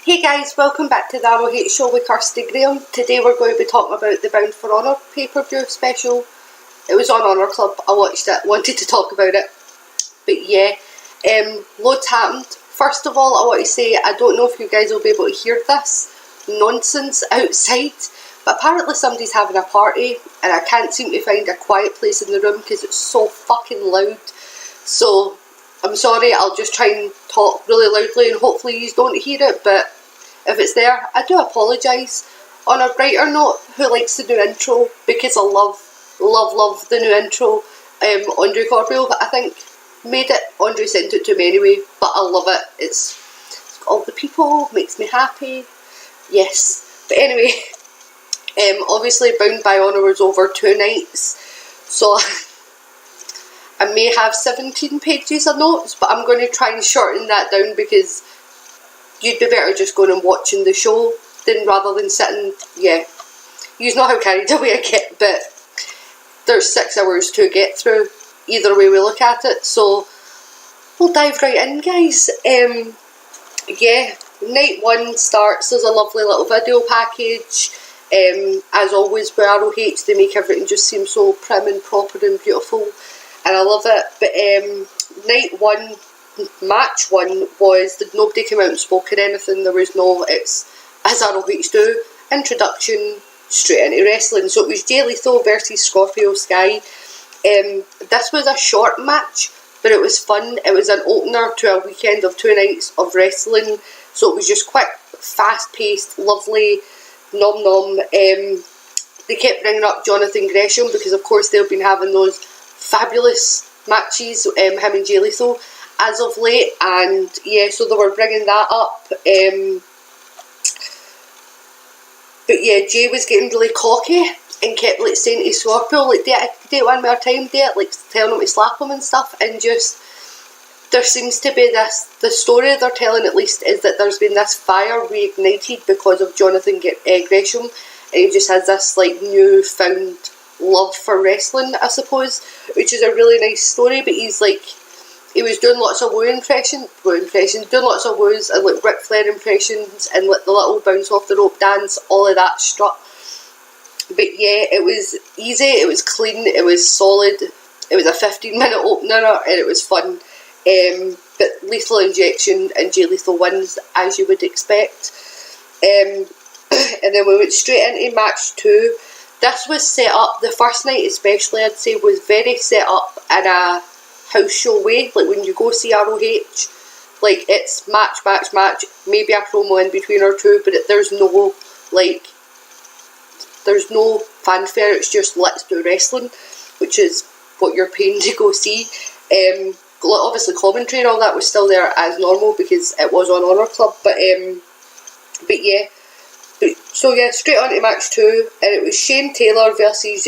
Hey guys, welcome back to the ROH Show with Kirsty Graham. Today we're going to be talking about the Bound for Honour pay-per-view special. It was on Honour Club, I watched it, wanted to talk about it. But yeah, loads happened. First of all, I want to say, I don't know if you guys will be able to hear this nonsense outside, but apparently somebody's having a party and I can't seem to find a quiet place in the room because it's so fucking loud. So I'm sorry, I'll just try and talk really loudly and hopefully you don't hear it, but if it's there, I do apologise. On a brighter note, who likes the new intro? Because I love the new intro. Andre Corbeil, I think, made it. Andre sent it to me anyway, but I love it. It's got all the people, makes me happy. Yes. But anyway, obviously Bound by Honour was over 2 nights, so I may have 17 pages of notes, but I'm going to try and shorten that down because you'd be better just going and watching the show rather than sitting. Yeah, you know how carried away I get, but there's 6 hours to get through either way we look at it, so we'll dive right in, guys. Yeah, night 1 starts. There's a lovely little video package. As always with ROH, they make everything just seem so prim and proper and beautiful, and I love it. But night 1, match 1 was that nobody came out and spoke or anything. There was no, it's as ROH do, introduction straight into wrestling. So it was Jay Lethal versus Scorpio Sky. This was a short match, but it was fun. It was an opener to a weekend of 2 nights of wrestling, so it was just quick, fast paced, lovely, nom nom. They kept bringing up Jonathan Gresham because of course they've been having those fabulous matches, him and Jay Lethal, as of late, and yeah, so they were bringing that up. But yeah, Jay was getting really cocky and kept like saying to Scorpio, like, do it one more time, do it, like telling him to slap him and stuff, and just, there seems to be this, the story they're telling at least is that there's been this fire reignited because of Jonathan Gresham, and he just has this like newfound love for wrestling, I suppose, which is a really nice story. But he's like, he was doing lots of doing lots of woos and like Ric Flair impressions and like the little bounce off the rope dance, all of that strut. But yeah, it was easy, it was clean, it was solid, it was a 15-minute opener and it was fun. But Lethal Injection and Jay Lethal wins, as you would expect. And then we went straight into match 2. This was set up, the first night especially, I'd say, was very set up in a house show way. Like when you go see ROH, like it's match, maybe a promo in between or two, but there's no fanfare, it's just let's do wrestling, which is what you're paying to go see. Obviously commentary and all that was still there as normal because it was on Honour Club, but yeah. So yeah, straight on to match 2, and it was Shane Taylor versus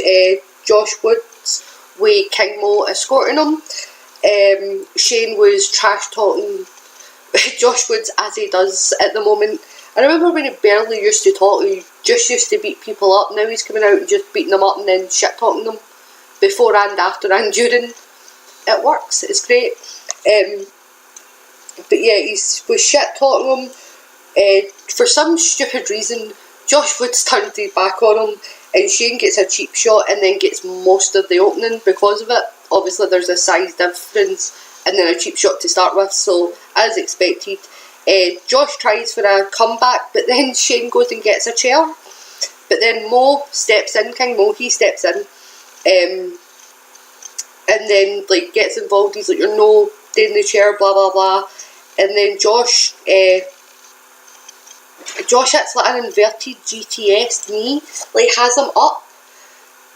Josh Woods with King Mo escorting him. Shane was trash talking Josh Woods as he does at the moment. I remember when he barely used to talk, he just used to beat people up. Now he's coming out and just beating them up and then shit talking them before and after and during. It works, it's great. But yeah, he was shit talking them. For some stupid reason, Josh Woods turned his back on him and Shane gets a cheap shot and then gets most of the opening because of it. Obviously there's a size difference and then a cheap shot to start with, so as expected. Josh tries for a comeback, but then Shane goes and gets a chair. But then Mo steps in, King Mo, he steps in, and then like gets involved. He's like, you're no doing the chair, blah blah blah. And then Josh hits like an inverted GTS knee, like has him up,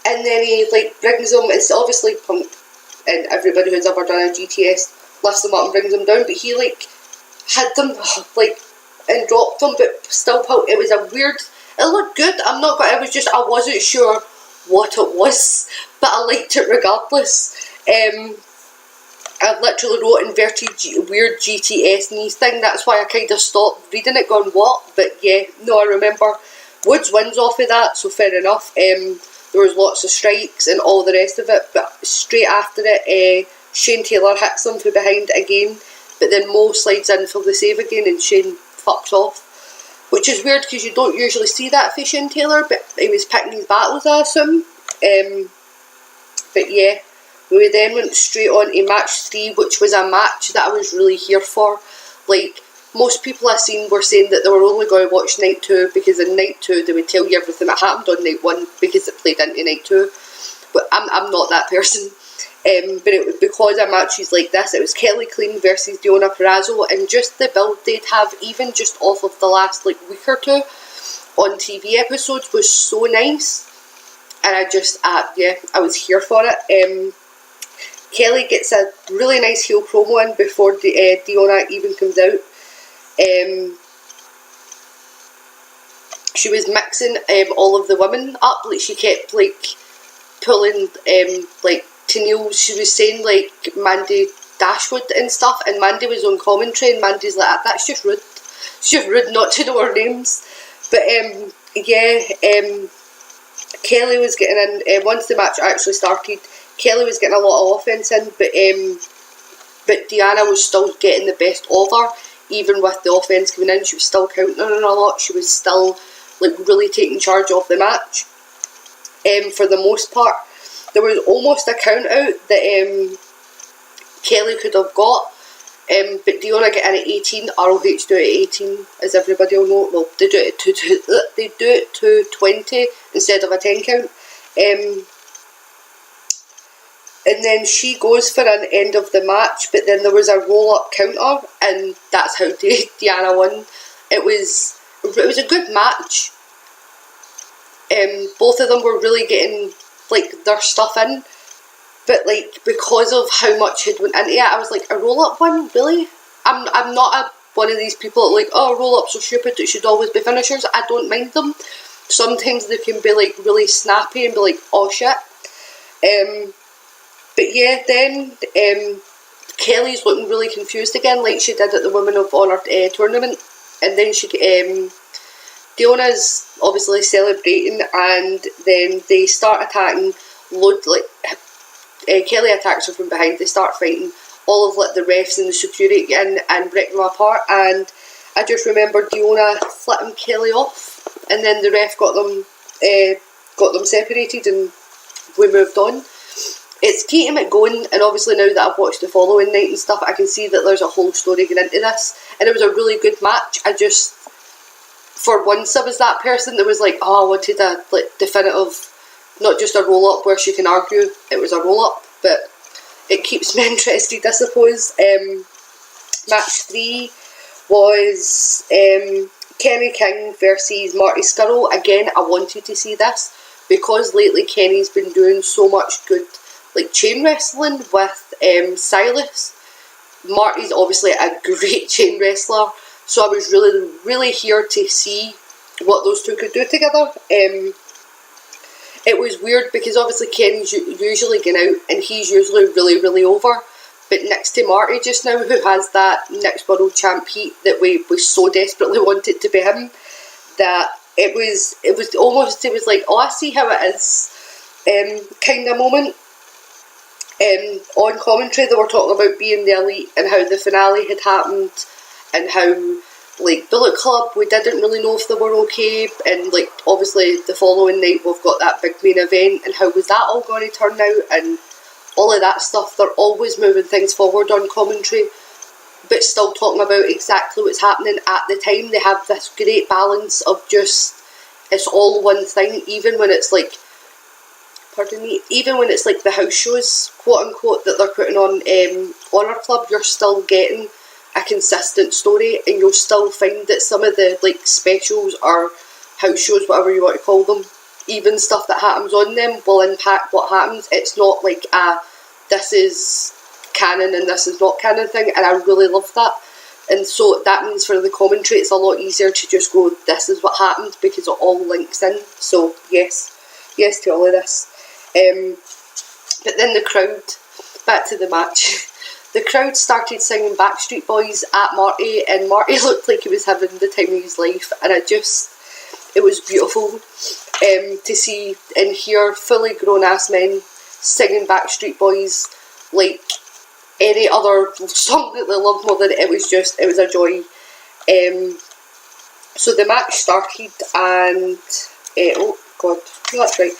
and then he like brings him. It's obviously Punk and everybody who's ever done a GTS lifts them up and brings them down, but he like had them like and dropped them, but still pulled. It was a weird. It looked good. I wasn't sure what it was, but I liked it regardless. I literally wrote inverted weird GTS knee thing. That's why I kind of stopped reading it, going what? But yeah, no, I remember Woods wins off of that, so fair enough. There was lots of strikes and all the rest of it, but straight after it, Shane Taylor hits him from behind again, but then Mo slides in for the save again and Shane fucks off. which is weird because you don't usually see that for Shane Taylor, but he was picking his battles, I assume. But yeah, we then went straight on to match 3, which was a match that I was really here for. Like, most people I've seen were saying that they were only going to watch night 2 because in night 2 they would tell you everything that happened on night 1 because it played into night 2. But I'm not that person. But it was because of matches like this. It was Kelly Klein versus Deonna Purrazzo, and just the build they'd have, even just off of the last like week or two on TV episodes, was so nice. And I just, yeah, I was here for it. Kelly gets a really nice heel promo in before Deonna even comes out. She was mixing all of the women up. Like, she kept like pulling like Tenille. She was saying like Mandy Dashwood and stuff, and Mandy was on commentary, and Mandy's like, that's just rude. It's just rude not to know her names. But yeah, Kelly was getting in, once the match actually started, Kelly was getting a lot of offense in, but Deonna was still getting the best of her. Even with the offense coming in, she was still counting on her a lot. She was still like really taking charge of the match. For the most part, there was almost a count out that Kelly could have got, but Deonna get in at 18. ROH do it at 18, as everybody will know. Well, they do it to 20 instead of a 10 count. And then she goes for an end of the match, but then there was a roll-up counter, and that's how Deonna won. It was a good match. Both of them were really getting like their stuff in, but like because of how much had went into it, I was like, a roll-up one, really? I'm not one of these people that like, oh, roll-ups are stupid, it should always be finishers. I don't mind them. Sometimes they can be like really snappy and be like, oh shit. But yeah, then Kelly's looking really confused again, like she did at the Women of Honour tournament, and then Deonna's obviously celebrating, and then they start attacking. Kelly attacks her from behind. They start fighting. All of like the refs and the security and breaking them apart. And I just remember Deonna flipping Kelly off, and then the ref got them separated, and we moved on. It's keeping it going, and obviously now that I've watched the following night and stuff, I can see that there's a whole story going into this, and it was a really good match. For once, I was that person that was like, oh, I wanted a like definitive, not just a roll-up where she can argue. It was a roll-up, but it keeps me interested, I suppose. Match 3 was Kenny King versus Marty Scurll. Again, I wanted to see this because lately Kenny's been doing so much good like chain wrestling with Silas. Marty's obviously a great chain wrestler, so I was really, really here to see what those two could do together. It was weird because obviously Kenny's usually going out and he's usually really, really over, but next to Marty just now, who has that next world champ heat that we so desperately wanted to be him, that it was like, oh, I see how it is kind of moment. On commentary they were talking about being the elite and how the finale had happened, and how like Bullet Club, we didn't really know if they were okay, and like obviously the following night we've got that big main event, and how was that all going to turn out, and all of that stuff. They're always moving things forward on commentary, but still talking about exactly what's happening at the time. They have this great balance of just, it's all one thing, even when it's like, even when it's like the house shows, quote unquote, that they're putting on Honour Club, you're still getting a consistent story, and you'll still find that some of the like specials or house shows, whatever you want to call them, even stuff that happens on them will impact what happens. It's not like this is canon and this is not canon thing, and I really love that. And so that means for the commentary it's a lot easier to just go, this is what happened, because it all links in. So yes to all of this. But then the crowd, back to the match, the crowd started singing Backstreet Boys at Marty, and Marty looked like he was having the time of his life, and it was beautiful to see and hear fully grown ass men singing Backstreet Boys like any other song that they love more than it was a joy. So the match started, and oh god, that's right.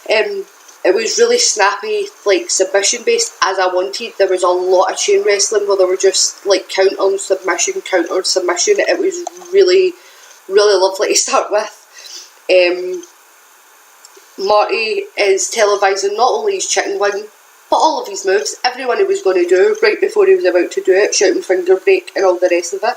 It was really snappy, like submission based, as I wanted. There was a lot of chain wrestling where they were just like counter submission. It was really, really lovely to start with. Marty is televising not only his chicken wing, but all of his moves, everyone he was going to do right before he was about to do it, shouting finger break and all the rest of it.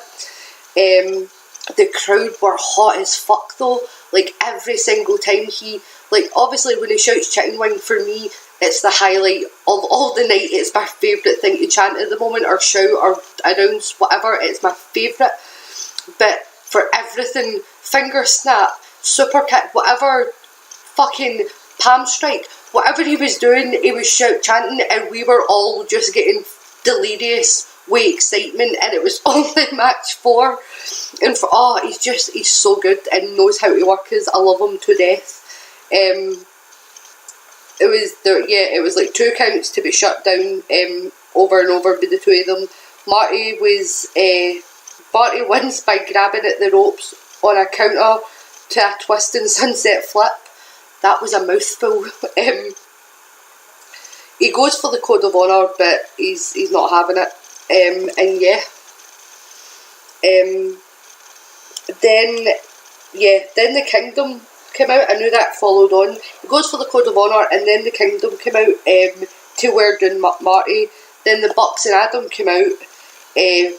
The crowd were hot as fuck though, like every single time he, like obviously when he shouts chicken wing, for me it's the highlight of all the night. It's my favourite thing to chant at the moment, or shout or announce, whatever. It's my favourite. But for everything, finger snap, super kick, whatever, fucking palm strike, whatever he was doing, he was chanting, and we were all just getting delirious with excitement. And it was only match 4, and he's so good and knows how to work us. I love him to death. It was like 2 counts to be shut down over and over by the two of them. Marty wins by grabbing at the ropes on a counter to a twisting sunset flip. That was a mouthful. He goes for the code of honour, but he's not having it. Then the Kingdom came out. I knew that followed on. He goes for the code of honour, and then the Kingdom came out to wear down Marty. Then the Bucks and Adam came out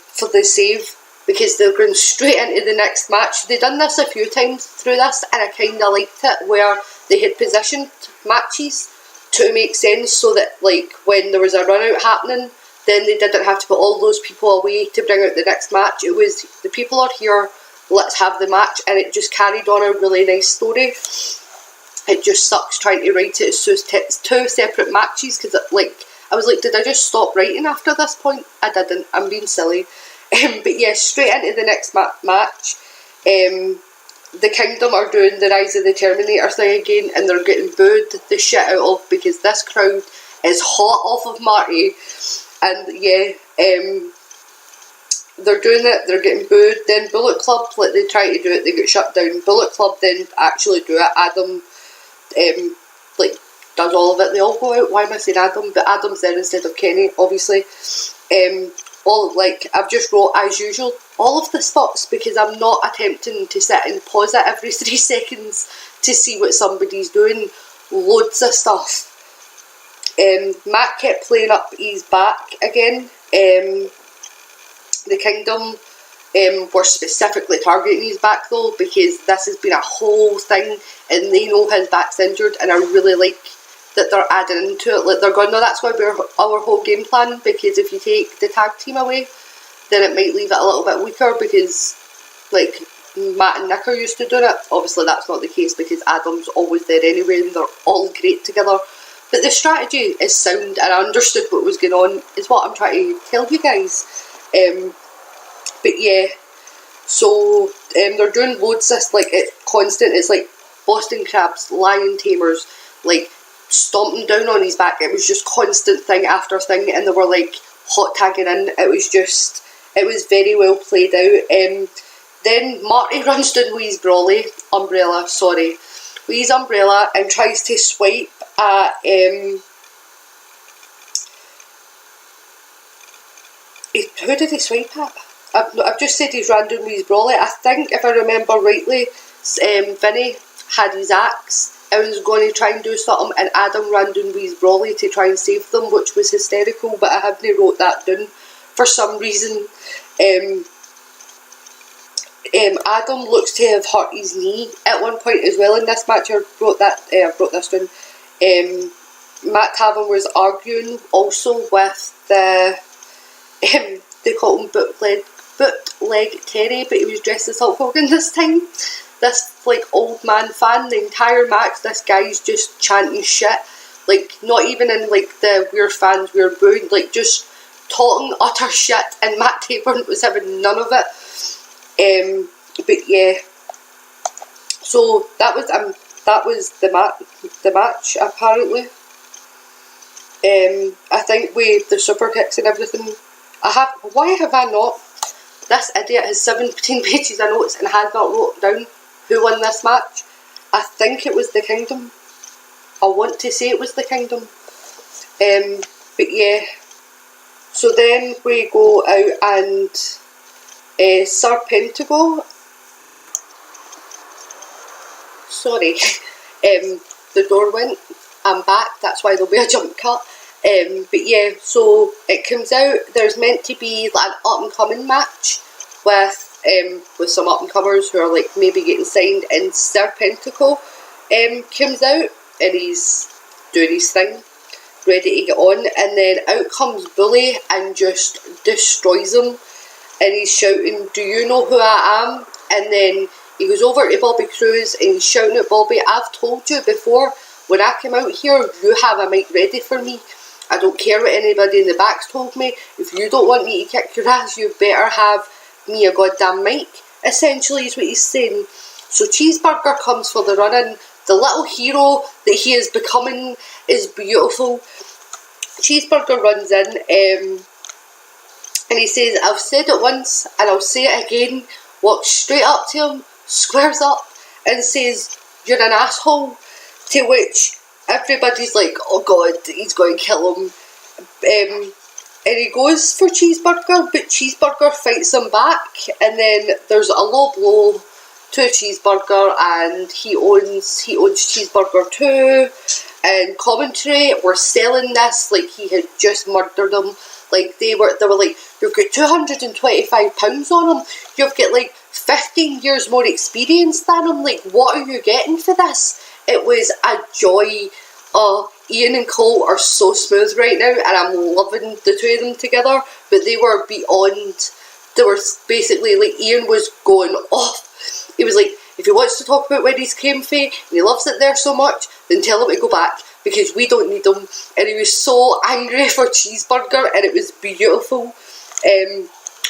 for the save, because they're going straight into the next match. They've done this a few times through this, and I kind of liked it, where they had positioned matches to make sense, so that like when there was a run out happening, then they didn't have to put all those people away to bring out the next match. It was, the people are here, let's have the match, and it just carried on a really nice story. It just sucks trying to write it as 2 separate matches, because I was like, did I just stop writing after this point? I didn't, I'm being silly. But yeah, straight into the next match. The Kingdom are doing the Rise of the Terminator thing again, and they're getting booed the shit out of, because this crowd is hot off of Marty. And yeah, they're doing it, they're getting booed. Then Bullet Club, like they try to do it, they get shut down. Bullet Club then actually do it. Adam does all of it. They all go out. Why am I saying Adam? But Adam's there instead of Kenny, obviously. I've just wrote, as usual, all of the spots, because I'm not attempting to sit and pause it every 3 seconds to see what somebody's doing. Loads of stuff. Matt kept playing up his back again. The Kingdom were specifically targeting his back though, because this has been a whole thing, and they know his back's injured, and I really like that they're adding into it. Like, they're going, no, that's going to be our whole game plan, because if you take the tag team away, then it might leave it a little bit weaker, because like Matt and Nick are used to doing it. Obviously that's not the case, because Adam's always there anyway, and they're all great together. But the strategy is sound, and I understood what was going on, is what I'm trying to tell you guys. But yeah, so they're doing loads of this, like it's constant. It's like Boston Crabs, Lion Tamers, like stomping down on his back. It was just constant thing after thing, and they were like hot tagging in. It was very well played out. Then Marty runs down with his umbrella, and tries to swipe at who did he swipe at? I've just said he's ran down with his brolly. I think, if I remember rightly, Vinny had his axe and was going to try and do something, and Adam ran down with his brolly to try and save them, which was hysterical, but I haven't wrote that down for some reason. Adam looks to have hurt his knee at one point as well in this match. I wrote this down. Matt Taven was arguing also with the they call him bootleg Terry, but he was dressed as Hulk Hogan this time. This like old man fan, the entire match, this guy's just chanting shit, like not even in like the we're fans, we're booing, like just talking utter shit, and Matt Taven was having none of it. But yeah, so that was the match apparently. I think with the super kicks and everything, why have I not this idiot has 17 pages of notes and has not wrote down who won this match. I think it was the Kingdom. I want to say it was the Kingdom. But yeah. So then we go out and Serpentico. Sorry. The door went. I'm back. That's why there'll be a jump cut. But yeah, so it comes out. There's meant to be like an up and coming match with some up and comers who are like maybe getting signed, and Serpentico comes out and he's doing his thing, ready to get on, and then out comes Bully and just destroys him, and he's shouting, "Do you know who I am?" And then he goes over to Bobby Cruz and he's shouting at Bobby, "I've told you before, when I come out here, you have a mic ready for me. I don't care what anybody in the back's told me. If you don't want me to kick your ass, you better have me a goddamn mic," essentially is what he's saying. So Cheeseburger comes for the run-in. The little hero that he is becoming is beautiful. Cheeseburger runs in and he says, "I've said it once and I'll say it again," walks straight up to him, squares up and says, "You're an asshole," to which everybody's like, "Oh god, he's going to kill him." And he goes for Cheeseburger, but Cheeseburger fights him back, and then there's a low blow to Cheeseburger, and he owns Cheeseburger too. And commentary were selling this like he had just murdered him. Like they were like, "You've got £225 on him. You've got like 15 years more experience than him. Like, what are you getting for this?" It was a joy. Ian and Cole are so smooth right now, and I'm loving the two of them together. But they were beyond. They were basically like, Ian was going off. He was like, if he wants to talk about where he's came from and he loves it there so much, then tell him to go back because we don't need him. And he was so angry for Cheeseburger, and it was beautiful.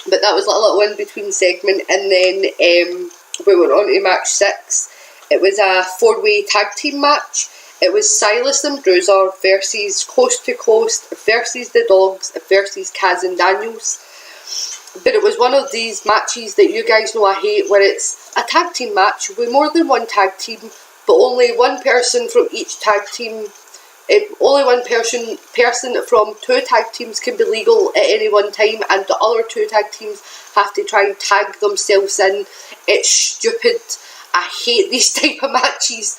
But that was like a little in-between segment, and then we went on to match 6. It was a 4-way tag team match. It was Silas and Bruiser versus Coast to Coast versus the Dogs versus Kaz and Daniels. But it was one of these matches that you guys know I hate, where it's a tag team match with more than one tag team, but only one person from each tag team. Only one person from 2 tag teams can be legal at any one time, and the other 2 tag teams have to try and tag themselves in. It's stupid. I hate these type of matches.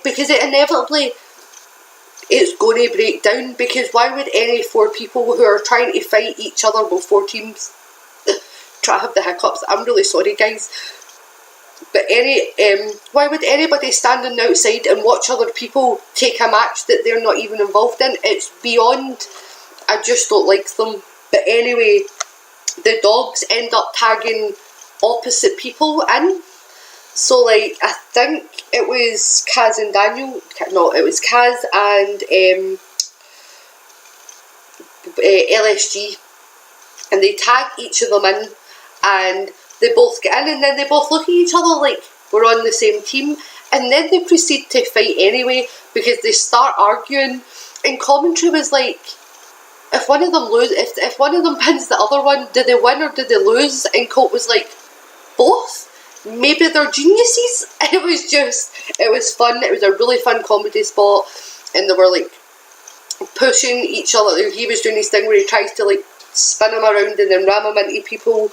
Because it inevitably it's going to break down, because why would any 4 people who are trying to fight each other, well, 4 teams, try to have the hiccups, I'm really sorry guys, but why would anybody stand on the outside and watch other people take a match that they're not even involved in? It's beyond, I just don't like them. But anyway, the Dogs end up tagging opposite people in. So like, I think it was Kaz and Daniel, no, it was Kaz and LSG, and they tag each of them in, and they both get in, and then they both look at each other like we're on the same team, and then they proceed to fight anyway, because they start arguing, and commentary was like, if one of them if one of them pins the other one, do they win or do they lose? And Colt was like, both. Maybe they're geniuses. It was fun. It was a really fun comedy spot, and they were like pushing each other. He was doing his thing where he tries to like spin him around and then ram him into people.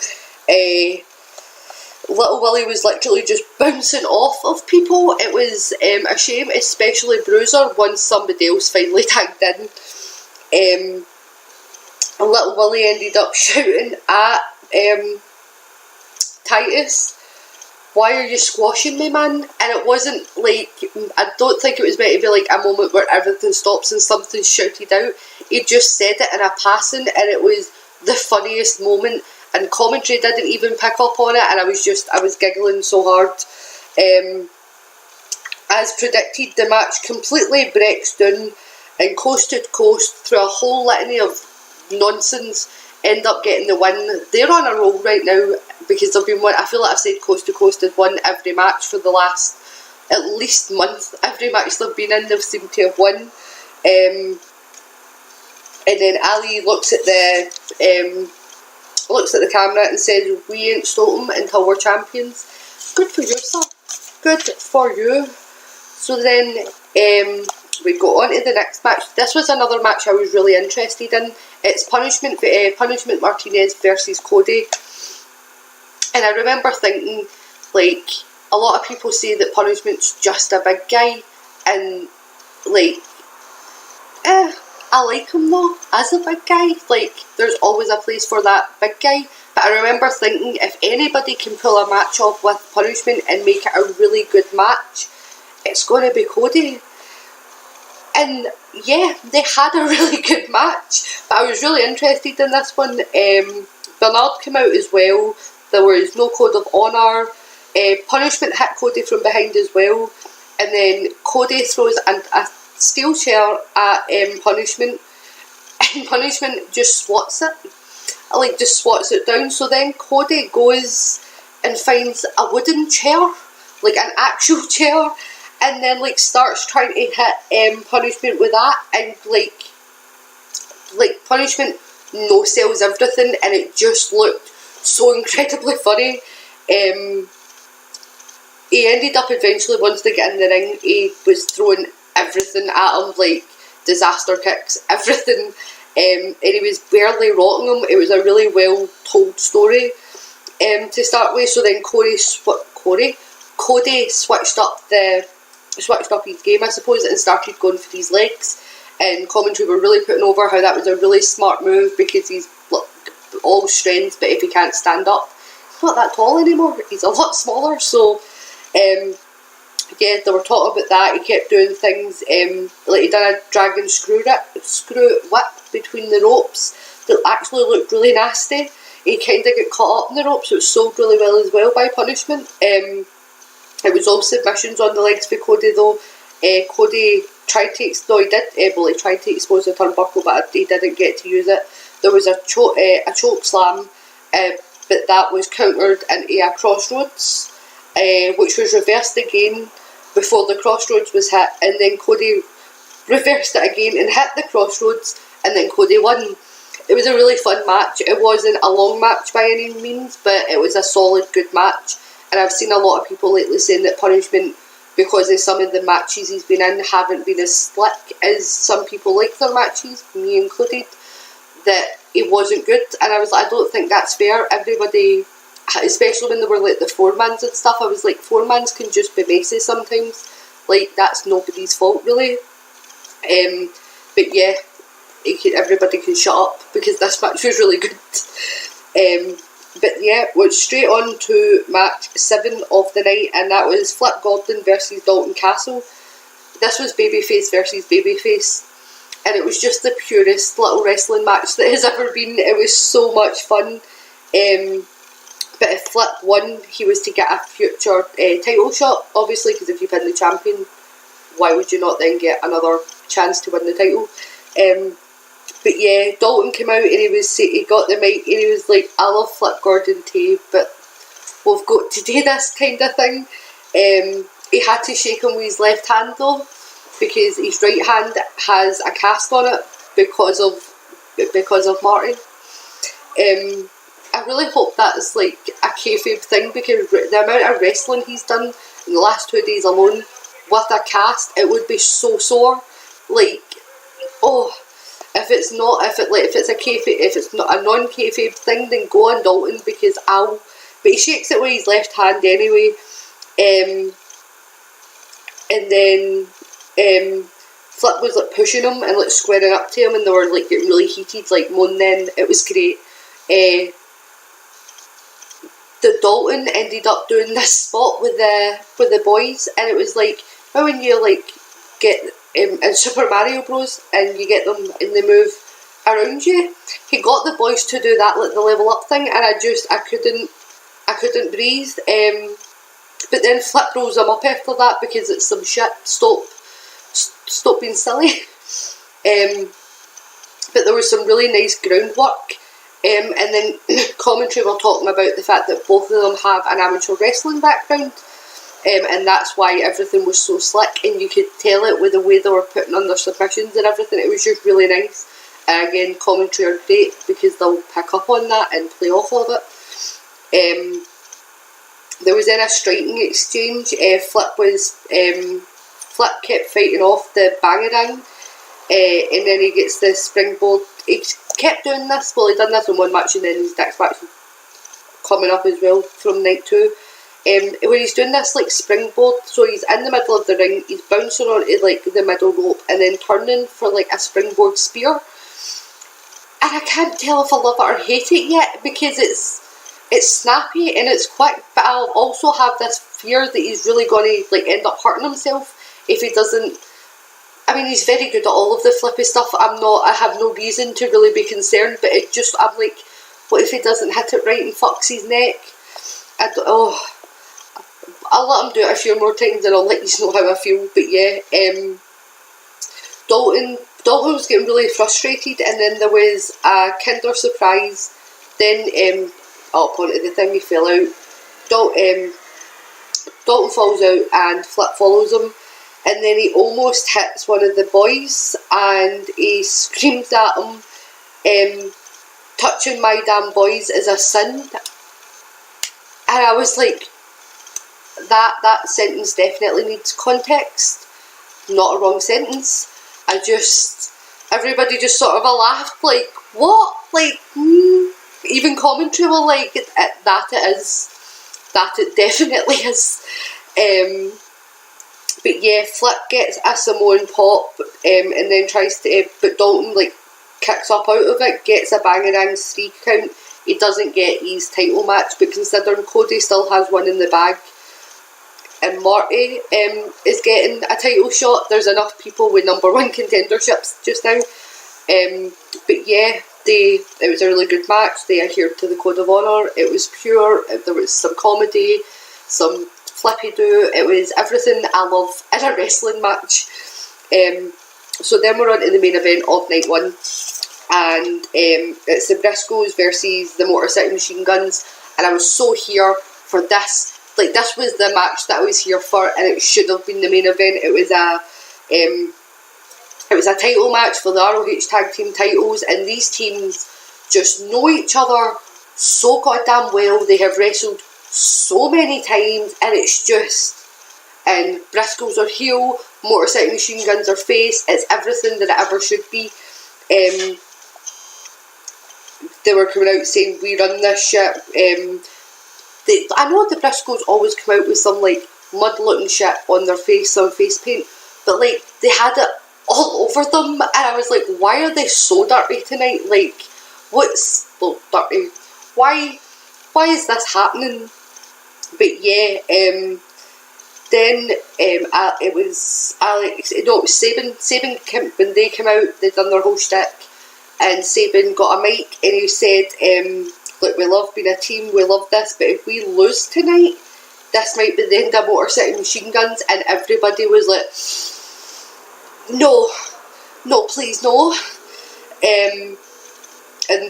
Little Willie was literally just bouncing off of people. It was a shame, especially Bruiser, once somebody else finally tagged in. Little Willie ended up shouting at Titus, "Why are you squashing me, man?" And it wasn't like, I don't think it was meant to be like a moment where everything stops and something's shouted out. He just said it in a passing, and it was the funniest moment, and commentary didn't even pick up on it, and I was giggling so hard. As predicted, the match completely breaks down, and Coast to Coast, through a whole litany of nonsense, end up getting the win. They're on a roll right now, because they've been, I feel like I've said Coast to Coast has won every match for the last at least month. Every match they've been in, they've seemed to have won. And then Ali looks at the looks at the camera and says, "We ain't stopping until we're champions." Good for you, sir. Good for you. So then we go on to the next match. This was another match I was really interested in. It's Punishment Martinez versus Cody. And I remember thinking, like, a lot of people say that Punishment's just a big guy, and like, I like him though, as a big guy. Like, there's always a place for that big guy. But I remember thinking, if anybody can pull a match off with Punishment and make it a really good match, it's going to be Cody. And yeah, they had a really good match. But I was really interested in this one. Bernard came out as well. There was no code of honour. Punishment hit Cody from behind as well. And then Cody throws a steel chair at Punishment. And Punishment just swats it. Just swats it down. So then Cody goes and finds a wooden chair. Like an actual chair. And then starts trying to hit Punishment with that. And Punishment no-sells everything. And it just looked so incredibly funny. He ended up eventually, once they get in the ring, he was throwing everything at him, like disaster kicks, everything, and he was barely rocking him. It was a really well told story to start with. So then Cody switched up his game, I suppose, and started going for his legs. And commentary were really putting over how that was a really smart move, because he's all strength, but if he can't stand up, he's not that tall anymore. He's a lot smaller. So yeah, they were talking about that. He kept doing things like he done a dragon screw whip between the ropes that actually looked really nasty. He kind of got caught up in the ropes. It was sold really well as well by Punishment. It was all submissions on the legs for Cody though. Cody tried to he tried to expose the turnbuckle, but he didn't get to use it. There was a choke slam, but that was countered into a crossroads, which was reversed again before the crossroads was hit, and then Cody reversed it again and hit the crossroads, and then Cody won. It was a really fun match. It wasn't a long match by any means, but it was a solid, good match. And I've seen a lot of people lately saying that Punishment, because of some of the matches he's been in, haven't been as slick as some people like their matches, me included, that it wasn't good. And I was like, I don't think that's fair. Everybody, especially when they were like the four-mans and stuff, I was like, four-mans can just be messy sometimes. Like, that's nobody's fault, really. But yeah, everybody can shut up, because this match was really good. But yeah, went straight on to match 7 of the night, and that was Flip Gordon versus Dalton Castle. This was babyface versus babyface, and it was just the purest little wrestling match that has ever been. It was so much fun. But if Flip won, he was to get a future title shot, obviously, because if you've been the champion, why would you not then get another chance to win the title? But yeah, Dalton came out and he got the mic and he was like, I love Flip Gordon too, but we've got to do this kind of thing. He had to shake him with his left hand though, because his right hand has a cast on it because of Marty. I really hope that's like a kayfabe thing, because the amount of wrestling he's done in the last 2 days alone with a cast, it would be so sore. Like, oh, if it's not a non-kayfabe thing, then go on Dalton, because but he shakes it with his left hand anyway. And then Flip was like pushing him and like squaring up to him, and they were like getting really heated, like moaning. It was great. The Dalton ended up doing this spot with the boys, and it was like, how when you like get in Super Mario Bros and you get them and they move around you, he got the boys to do that, like the level up thing, and I couldn't breathe. But then Flip rolls him up after that, because it's some shit. Stop being silly. But there was some really nice groundwork. And then commentary were talking about the fact that both of them have an amateur wrestling background, and that's why everything was so slick, and you could tell it with the way they were putting on their submissions and everything. It was just really nice. And again, commentary are great because they'll pick up on that and play off of it. There was then a striking exchange. Flip kept fighting off the bangarang, and then he gets the springboard. He kept doing this. Well, he done this in one match, and then his next match coming up as well from night 2. When he's doing this like springboard, so he's in the middle of the ring, he's bouncing onto like the middle rope, and then turning for like a springboard spear. And I can't tell if I love it or hate it yet, because it's snappy and it's quick, but I'll also have this fear that he's really going to like end up hurting himself if he doesn't. I mean, he's very good at all of the flippy stuff. I have no reason to really be concerned, but I'm like, what if he doesn't hit it right and fucks his neck? I'll let him do it a few more times and I'll let you know how I feel. But yeah, Dalton was getting really frustrated, and then there was a Kinder surprise. Then up onto the thing, he fell out. Dalton falls out and Flip follows him, and then he almost hits one of the boys and he screams at him, touching my damn boys is a sin. And I was like, that sentence definitely needs context. Not a wrong sentence. Everybody just sort of laughed, like, what? Like, even commentary were like, that it is. That it definitely is. But yeah, Flip gets a Samoan pop, and then tries to, but Dalton like kicks up out of it, gets a bangarang 3 count. He doesn't get his title match, but considering Cody still has one in the bag, and Marty is getting a title shot, there's enough people with number 1 contenderships just now. But yeah, it was a really good match. They adhered to the Code of Honour. It was pure. There was some comedy, some flippy do. It was everything I love in a wrestling match. So then we're on to the main event of night 1, and it's the Briscoes versus the Motor City Machine Guns, and I was so here for this. Like, this was the match that I was here for, and it should have been the main event. It was a title match for the ROH Tag Team titles, and these teams just know each other so goddamn well. They have wrestled so many times, and it's just, and Briscoes are heel, Motor City Machine Guns are face. It's everything that it ever should be. They were coming out saying, we run this shit. I know the Briscoes always come out with some like mud looking shit on their face, some face paint, but like they had it all over them, and I was like, why are they so dirty tonight? Like, dirty? Why is this happening? But yeah, then it was Alex. No, it was Sabin. Sabin, when they came out, they done their whole shtick, and Sabin got a mic and he said, look, we love being a team, we love this, but if we lose tonight, this might be the end of Motor City Machine Guns. And everybody was like, no, please, no. And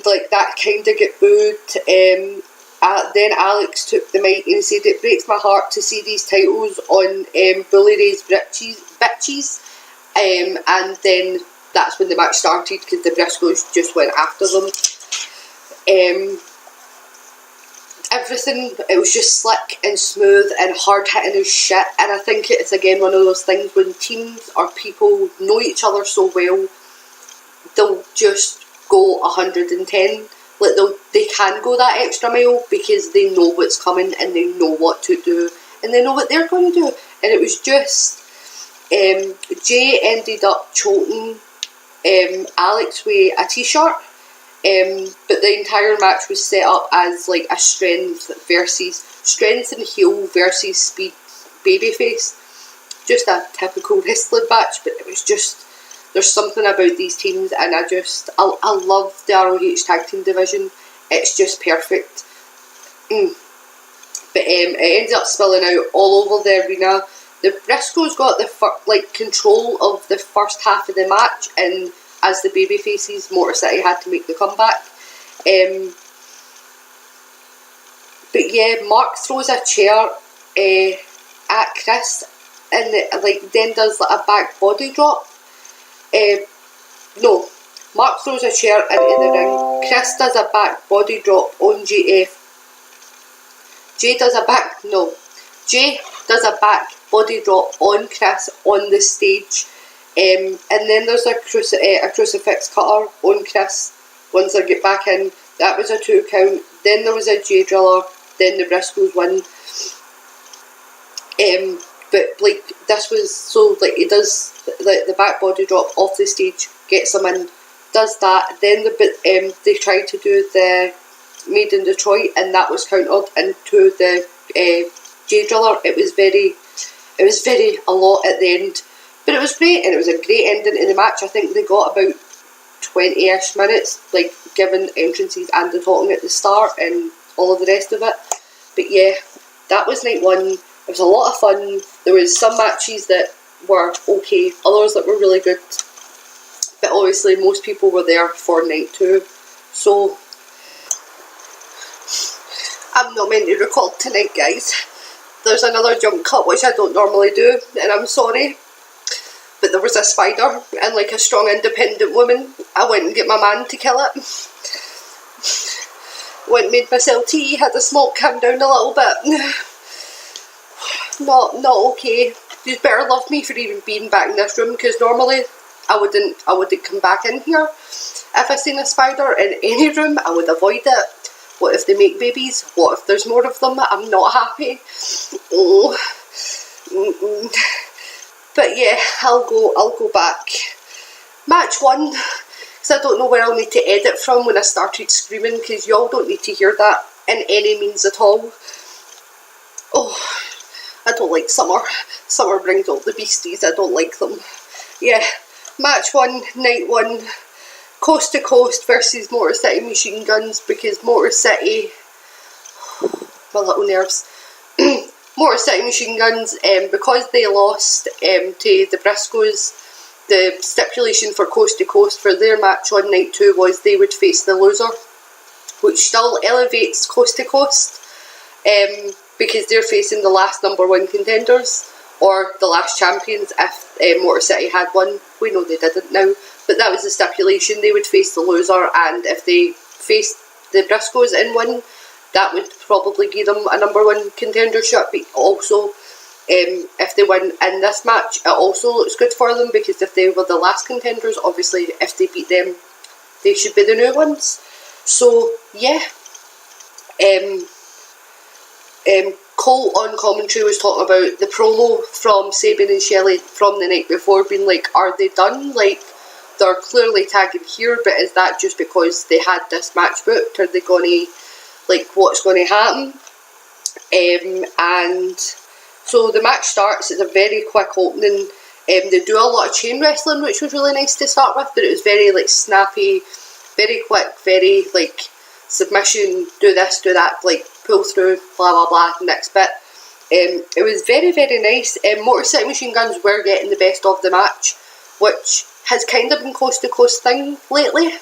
like that kind of get booed. Then Alex took the mic and he said, it breaks my heart to see these titles on Bully Ray's bitches. And then that's when the match started, because the Briscoes just went after them. Everything, it was just slick and smooth and hard hitting as shit, and I think it's again one of those things when teams or people know each other so well, they'll just go 110. Like they can go that extra mile because they know what's coming and they know what to do and they know what they're going to do. And it was just Jay ended up choking Alex with a t-shirt. But the entire match was set up as like a strength and heel versus speed babyface. Just a typical wrestling match, but it was just, there's something about these teams, and I love the ROH Tag Team division. It's just perfect. But it ended up spilling out all over the arena. The Briscoes got the control of the first half of the match, and as the baby faces, Motor City had to make the comeback. But yeah, Mark throws a chair at Chris, and then does like a back body drop. No, Mark throws a chair into the ring. Chris does a back body drop on JF. Jay does a back body drop on Chris on the stage. And then there's a crucifix cutter on Chris once they get back in. That was a 2 count. Then there was a J driller. Then the Briscoes won. But like this was so like he does the back body drop off the stage, gets him in, does that. Then they tried to do the Made in Detroit, and that was countered into the J driller. It was very a lot at the end, but it was great, and it was a great ending to the match. I think they got about 20-ish minutes, like given entrances and the talking at the start and all of the rest of it. But yeah, that was night one. It was a lot of fun. There was some matches that were okay, others that were really good. But obviously most people were there for night two. So I'm not meant to record tonight, guys. There's another jump cut which I don't normally do, and I'm sorry. But there was a spider, and like a strong independent woman, I went and get my man to kill it. Went and made myself tea, had the smoke calm down a little bit. Not okay. You'd better love me for even being back in this room, because normally I wouldn't come back in here. If I seen a spider in any room, I would avoid it. What if they make babies? What if there's more of them? I'm not happy. Oh. But yeah, I'll go back. Match one, because I don't know where I'll need to edit from when I started screaming, because y'all don't need to hear that in any means at all. Oh, I don't like summer. Summer brings all the beasties. I don't like them. Yeah, match one, night one. Coast to Coast versus Motor City Machine Guns, because Motor City, my little nerves, Motor City Machine Guns, because they lost to the Briscoes, the stipulation for Coast to Coast for their match on night two was they would face the loser, which still elevates Coast to Coast, because they're facing the last number one contenders, or the last champions if Motor City had won. We know they didn't now, but that was the stipulation. They would face the loser, and if they faced the Briscoes and won, that would probably give them a number one contendership. But also, if they win in this match, it also looks good for them, because if they were the last contenders, obviously if they beat them, they should be the new ones. So yeah, Cole on commentary was talking about the promo from Sabin and Shelley from the night before, being like, are they done? Like, they're clearly tagging here, but is that just because they had this match booked? Are they going to, like, what's going to happen? And so the match starts. It's a very quick opening. They do a lot of chain wrestling, which was really nice to start with, but it was very, like, snappy, very quick, very, like, submission, do this, do that, like, pull through, blah blah blah, next bit. It was very, very nice. Motor City Machine Guns were getting the best of the match, which has kind of been Coast to Coast thing lately.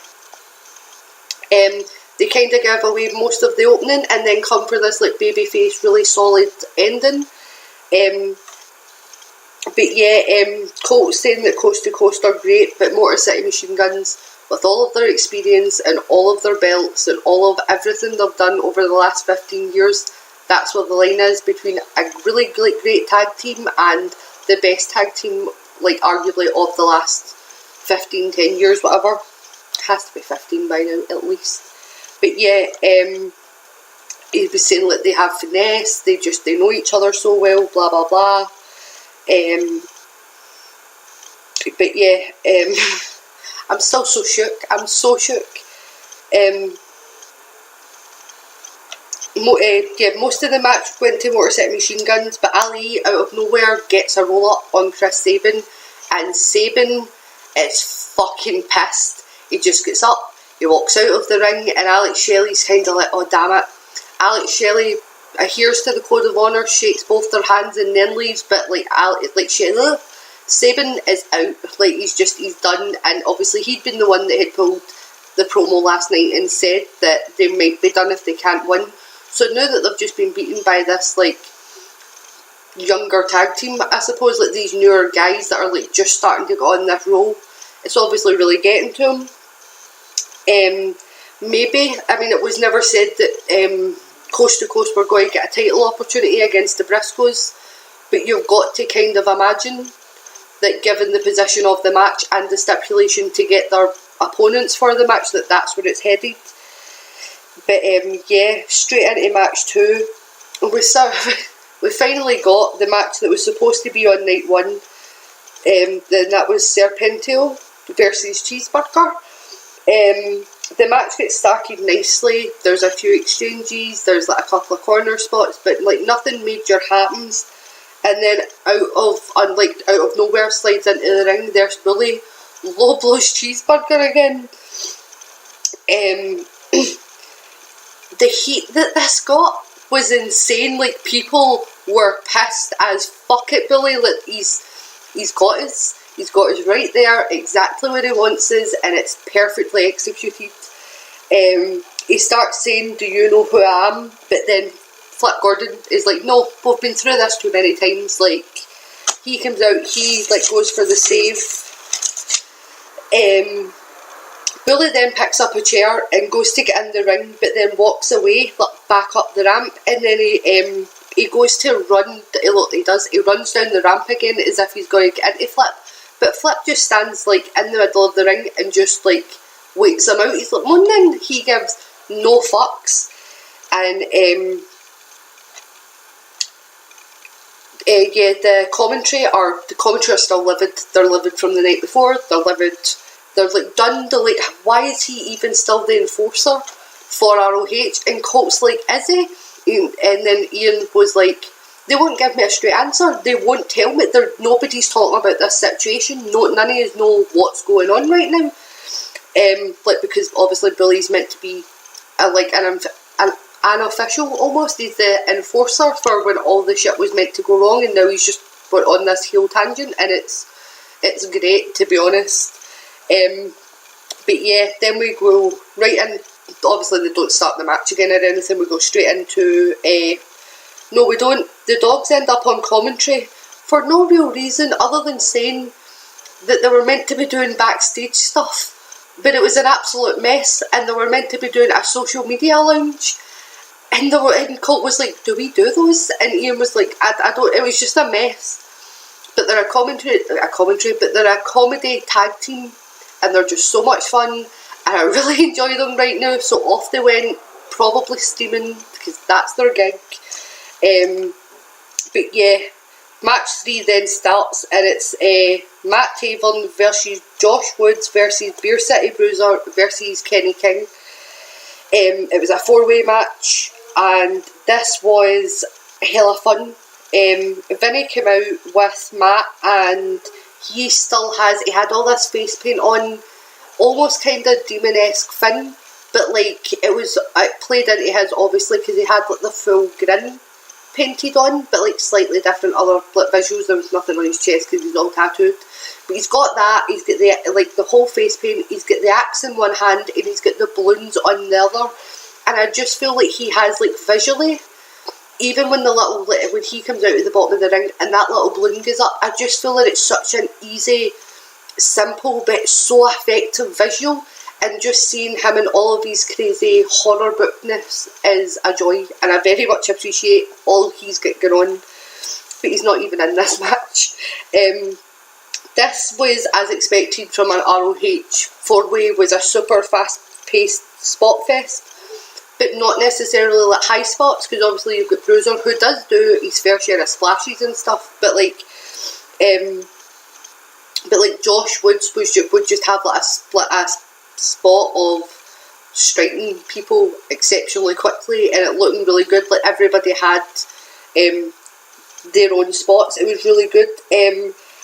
They kind of give away most of the opening and then come for this like babyface, really solid ending. But yeah, Colt's saying that Coast to Coast are great, but Motor City Machine Guns, with all of their experience and all of their belts and all of everything they've done over the last 15 years, that's what the line is between a really great tag team and the best tag team, like arguably of the last 15, 10 years, whatever. It has to be 15 by now, at least. But yeah, he was saying that they have finesse, they know each other so well, blah blah blah. But yeah, I'm still so shook. I'm so shook. Most of the match went to Motor City Machine Guns, but Ali, out of nowhere, gets a roll up on Chris Sabin, and Sabin is fucking pissed. He just gets up, he walks out of the ring, and Alex Shelley's kind of like, oh damn it. Alex Shelley adheres to the code of honour, shakes both their hands, and then leaves. But like Shelley, Sabin is out. Like he's done. And obviously he'd been the one that had pulled the promo last night and said that they might be done if they can't win. So now that they've just been beaten by this like younger tag team, I suppose, like these newer guys that are like just starting to get on this role, it's obviously really getting to them. Maybe, I mean, it was never said that Coast to Coast were going to get a title opportunity against the Briscoes, but you've got to kind of imagine that given the position of the match and the stipulation to get their opponents for the match, that's where it's headed. But yeah, straight into match 2. We finally got the match that was supposed to be on night 1. Then that was Serpentine versus Cheeseburger. The match gets started nicely. There's a few exchanges, there's like a couple of corner spots, but like nothing major happens. And then out of nowhere slides into the ring. There's Bully, low blows Cheeseburger again. The heat that this got was insane. Like, people were pissed as fuck at Bully. Like, he's got us right there, exactly where he wants us, and it's perfectly executed. He starts saying, "Do you know who I am?" But then Flip Gordon is like, "No, we've been through this too many times." Like, he comes out, he like goes for the save. Bully then picks up a chair and goes to get in the ring, but then walks away, like, back up the ramp, and then he goes to run. He runs down the ramp again as if he's going to get into Flip, but Flip just stands like in the middle of the ring and just like waits him out. He's like, "Morning." He gives no fucks, and yeah, the commentary are still livid. They're livid from the night before. They're livid. They're like done. They're like, why is he even still the enforcer for ROH? And Colt's like, is he? And then Ian was like, they won't give me a straight answer. They won't tell me. Nobody's talking about this situation. No, none of us know what's going on right now. Like, because obviously Bully's meant to be an official almost. He's the enforcer for when all the shit was meant to go wrong, and now he's just went on this heel tangent, and it's great, to be honest. But yeah, then we go right in. Obviously they don't start the match again or anything. We go straight into no, we don't. The dogs end up on commentary for no real reason other than saying that they were meant to be doing backstage stuff, but it was an absolute mess, and they were meant to be doing a social media lounge, and Colt was like, "Do we do those?" And Ian was like, I don't. It was just a mess. But they're a commentary, but they're a comedy tag team, and they're just so much fun, and I really enjoy them right now. So off they went, probably steaming, because that's their gig. But yeah, match 3 then starts, and it's Matt Taven versus Josh Woods versus Beer City Bruiser versus Kenny King. It was a 4-way match, and this was hella fun. Vinny came out with Matt, and he had all this face paint on, almost kind of demon-esque Finn, but like it played into his, obviously, because he had like the full grin painted on, but like slightly different other like visuals. There was nothing on his chest because he's all tattooed, but he's got that. He's got the whole face paint. He's got the axe in one hand and he's got the balloons on the other, and I just feel like he has, like, visually, even when when he comes out of the bottom of the ring and that little balloon goes up, I just feel that it's such an easy, simple but so effective visual, and just seeing him in all of his crazy horror bookness is a joy, and I very much appreciate all he's got going on, but he's not even in this match. This was, as expected from an ROH 4-way, was a super fast paced spot fest, but not necessarily like high spots, because obviously you've got Bruiser, who does do his fair share of splashes and stuff, but like Josh Woods would just have like a spot of striking people exceptionally quickly, and it looking really good. Like, everybody had their own spots. It was really good.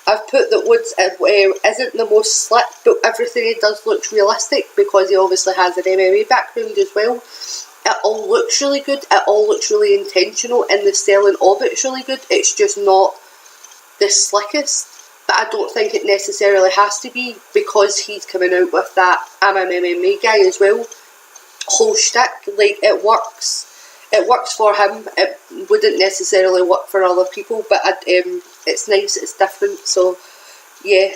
I've put that Woods isn't the most slick, but everything he does looks realistic, because he obviously has an MMA background as well. It all looks really good, it all looks really intentional, and the selling of it's really good. It's just not the slickest, but I don't think it necessarily has to be, because he's coming out with that I'm an MMA guy as well whole shtick. Like, it works for him. It wouldn't necessarily work for other people, but it's nice, it's different. So yeah,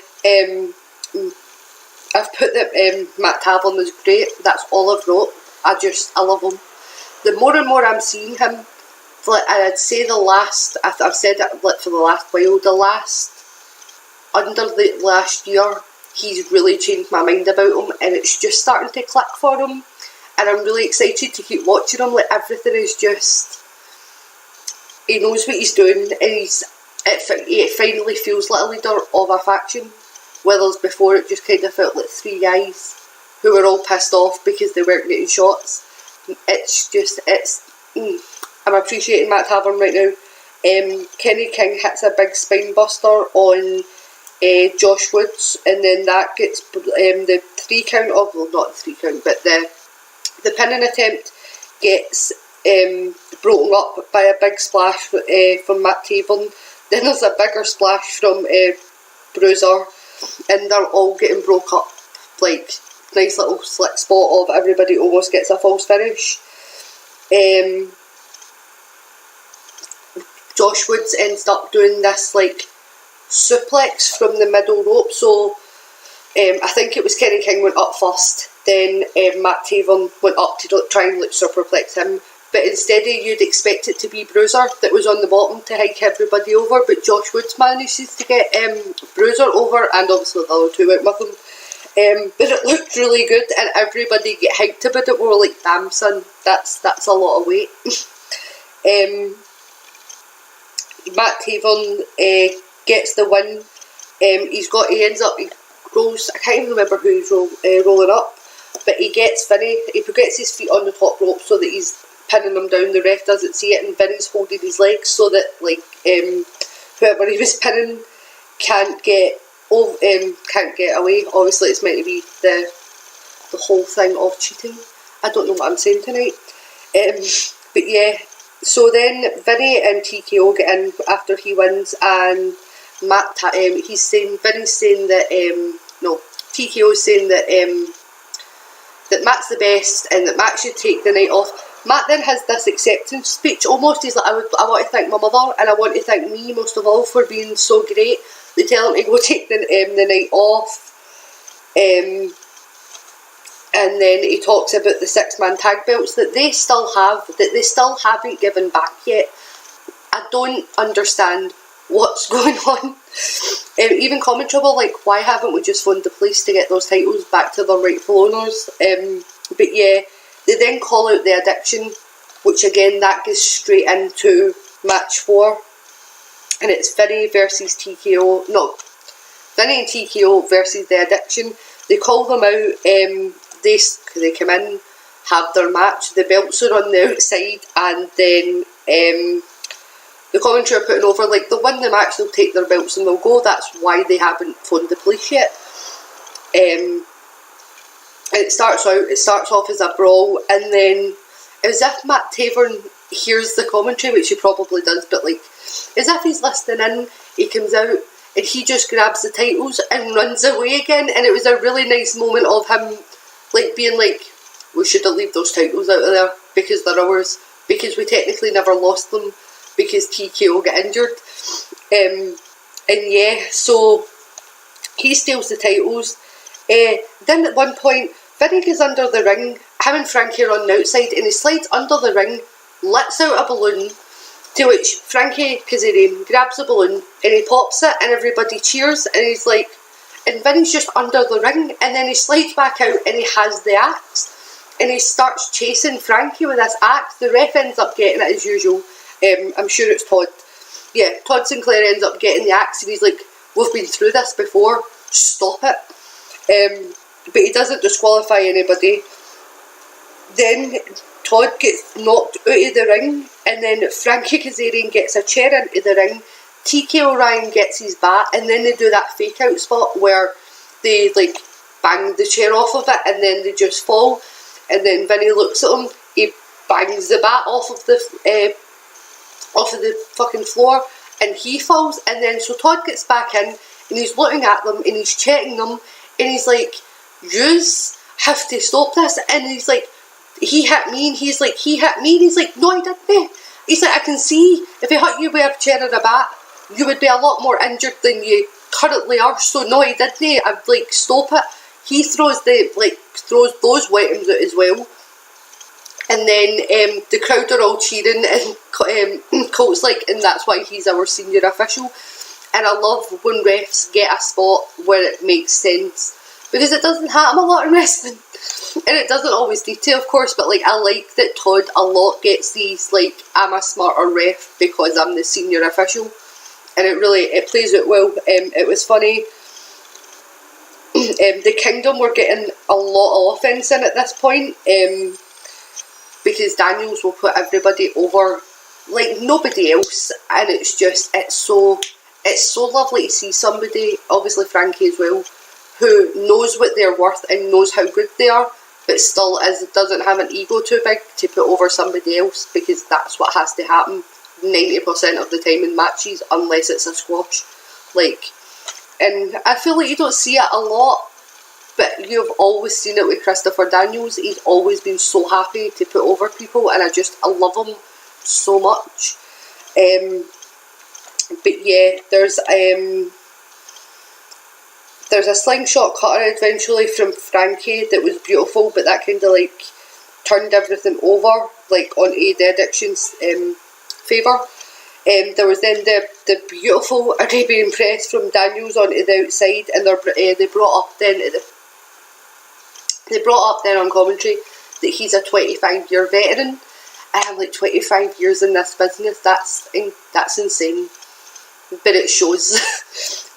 I've put that Matt Tavern was great. That's all I've wrote. I love him. The more and more I'm seeing him, like, I'd say I've said it like for the last while, under the last year, he's really changed my mind about him, and it's just starting to click for him, and I'm really excited to keep watching him. Like, everything is just, he knows what he's doing, and it finally feels like a leader of a faction, whereas before it just kind of felt like three guys who were all pissed off because they weren't getting shots. I'm appreciating Matt Tavern right now. Kenny King hits a big spine buster on Josh Woods, and then that gets the 3 count of, well, not the 3 count, but the pinning attempt gets broken up by a big splash from Matt Tavern. Then there's a bigger splash from Bruiser, and they're all getting broke up. Like, nice little slick spot of everybody almost gets a false finish. Josh Woods ends up doing this like suplex from the middle rope, so I think it was Kenny King went up first, then Matt Tavern went up to try and like superplex him, but instead you'd expect it to be Bruiser that was on the bottom to hike everybody over, but Josh Woods manages to get Bruiser over, and obviously the other two went with him. But it looked really good, and everybody get hyped about it. We were like, damn son, that's a lot of weight. Matt Tavern gets the win. He rolls, I can't even remember who he's rolling up, but he gets Vinny. He gets his feet on the top rope so that he's pinning him down. The ref doesn't see it, and Vinny's holding his legs so that like whoever he was pinning can't get away. Obviously it's meant to be the whole thing of cheating. I don't know what I'm saying tonight. But yeah, so then Vinny and TKO get in after he wins, and TKO's saying that that Matt's the best and that Matt should take the night off. Matt then has this acceptance speech, almost he's like, I want to thank my mother, and I want to thank me most of all for being so great. They tell him to go take the night off, and then he talks about the 6-man tag belts that they still haven't given back yet. I don't understand what's going on. Even commentary were like, why haven't we just phoned the police to get those titles back to their rightful owners? But yeah, they then call out the addiction, which again, that goes straight into match 4. And it's Vinny versus TKO. No, Vinny and TKO versus the addiction. They call them out. They come in, have their match. The belts are on the outside, and then the commentary are putting over like they'll win the match, they'll take their belts and they'll go. That's why they haven't phoned the police yet. And it starts off as a brawl, and then as if Matt Tavern hears the commentary, which he probably does, but like as if he's listening in, he comes out and he just grabs the titles and runs away again. And it was a really nice moment of him like being like, we should have left those titles out of there because they're ours, because we technically never lost them because TKO got injured. And yeah, so he steals the titles. Then at one point Vinny goes under the ring, him and Frankie are on the outside, and he slides under the ring, lets out a balloon, to which Frankie Kazarian grabs the balloon and he pops it and everybody cheers, and he's like, and Vinny's just under the ring, and then he slides back out and he has the axe and he starts chasing Frankie with this axe. The ref ends up getting it as usual. I'm sure it's Todd. Yeah, Todd Sinclair ends up getting the axe and he's like, we've been through this before, stop it. But he doesn't disqualify anybody. Then Todd gets knocked out of the ring, and then Frankie Kazarian gets a chair into the ring. TK O'Ryan gets his bat, and then they do that fake out spot where they like bang the chair off of it and then they just fall, and then Vinny looks at him, he bangs the bat off of the fucking floor and he falls, and then so Todd gets back in and he's looking at them and he's checking them and he's like, yous have to stop this, and he's like, he hit me, and he's like, he hit me, and he's like, no, he didn't. He's like, I can see if he hit you with a chair and a bat, you would be a lot more injured than you currently are, so no, he didn't. I'd like, stop it. he throws those weapons out as well. And then the crowd are all cheering, and Colt's like, and that's why he's our senior official. And I love when refs get a spot where it makes sense, because it doesn't happen a lot in wrestling, and it doesn't always need to, of course. But like, I like that Todd a lot gets these like, I'm a smarter ref because I'm the senior official, and it plays it well. It was funny. The Kingdom were getting a lot of offense in at this point. Because Daniels will put everybody over like nobody else, and it's so lovely to see somebody, obviously Frankie as well, who knows what they're worth and knows how good they are, but still doesn't have an ego too big to put over somebody else, because that's what has to happen 90% of the time in matches, unless it's a squash. And I feel like you don't see it a lot, but you've always seen it with Christopher Daniels. He's always been so happy to put over people, and I love him so much. But yeah, there's a slingshot cutter eventually from Frankie that was beautiful, but that kind of like turned everything over, like onto the Addiction's favour. There was then the beautiful Arabian press from Daniels onto the outside, and they brought up then on commentary that he's a 25-year veteran. And I'm like, 25 years in this business, that's insane. But it shows.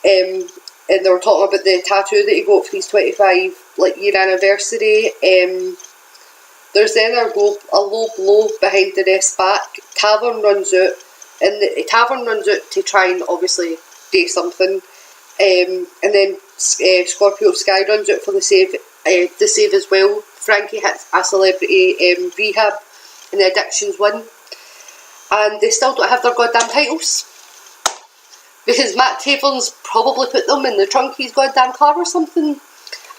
And they were talking about the tattoo that he got for his 25 year anniversary. There's then a low blow behind the rest back. Tavern runs out, and the Tavern runs out to try and obviously do something. And then Scorpio Sky runs out for the save as well. Frankie hits a celebrity rehab, and the Addictions win. And they still don't have their goddamn titles, because Matt Taven's probably put them in the trunk of his goddamn car or something.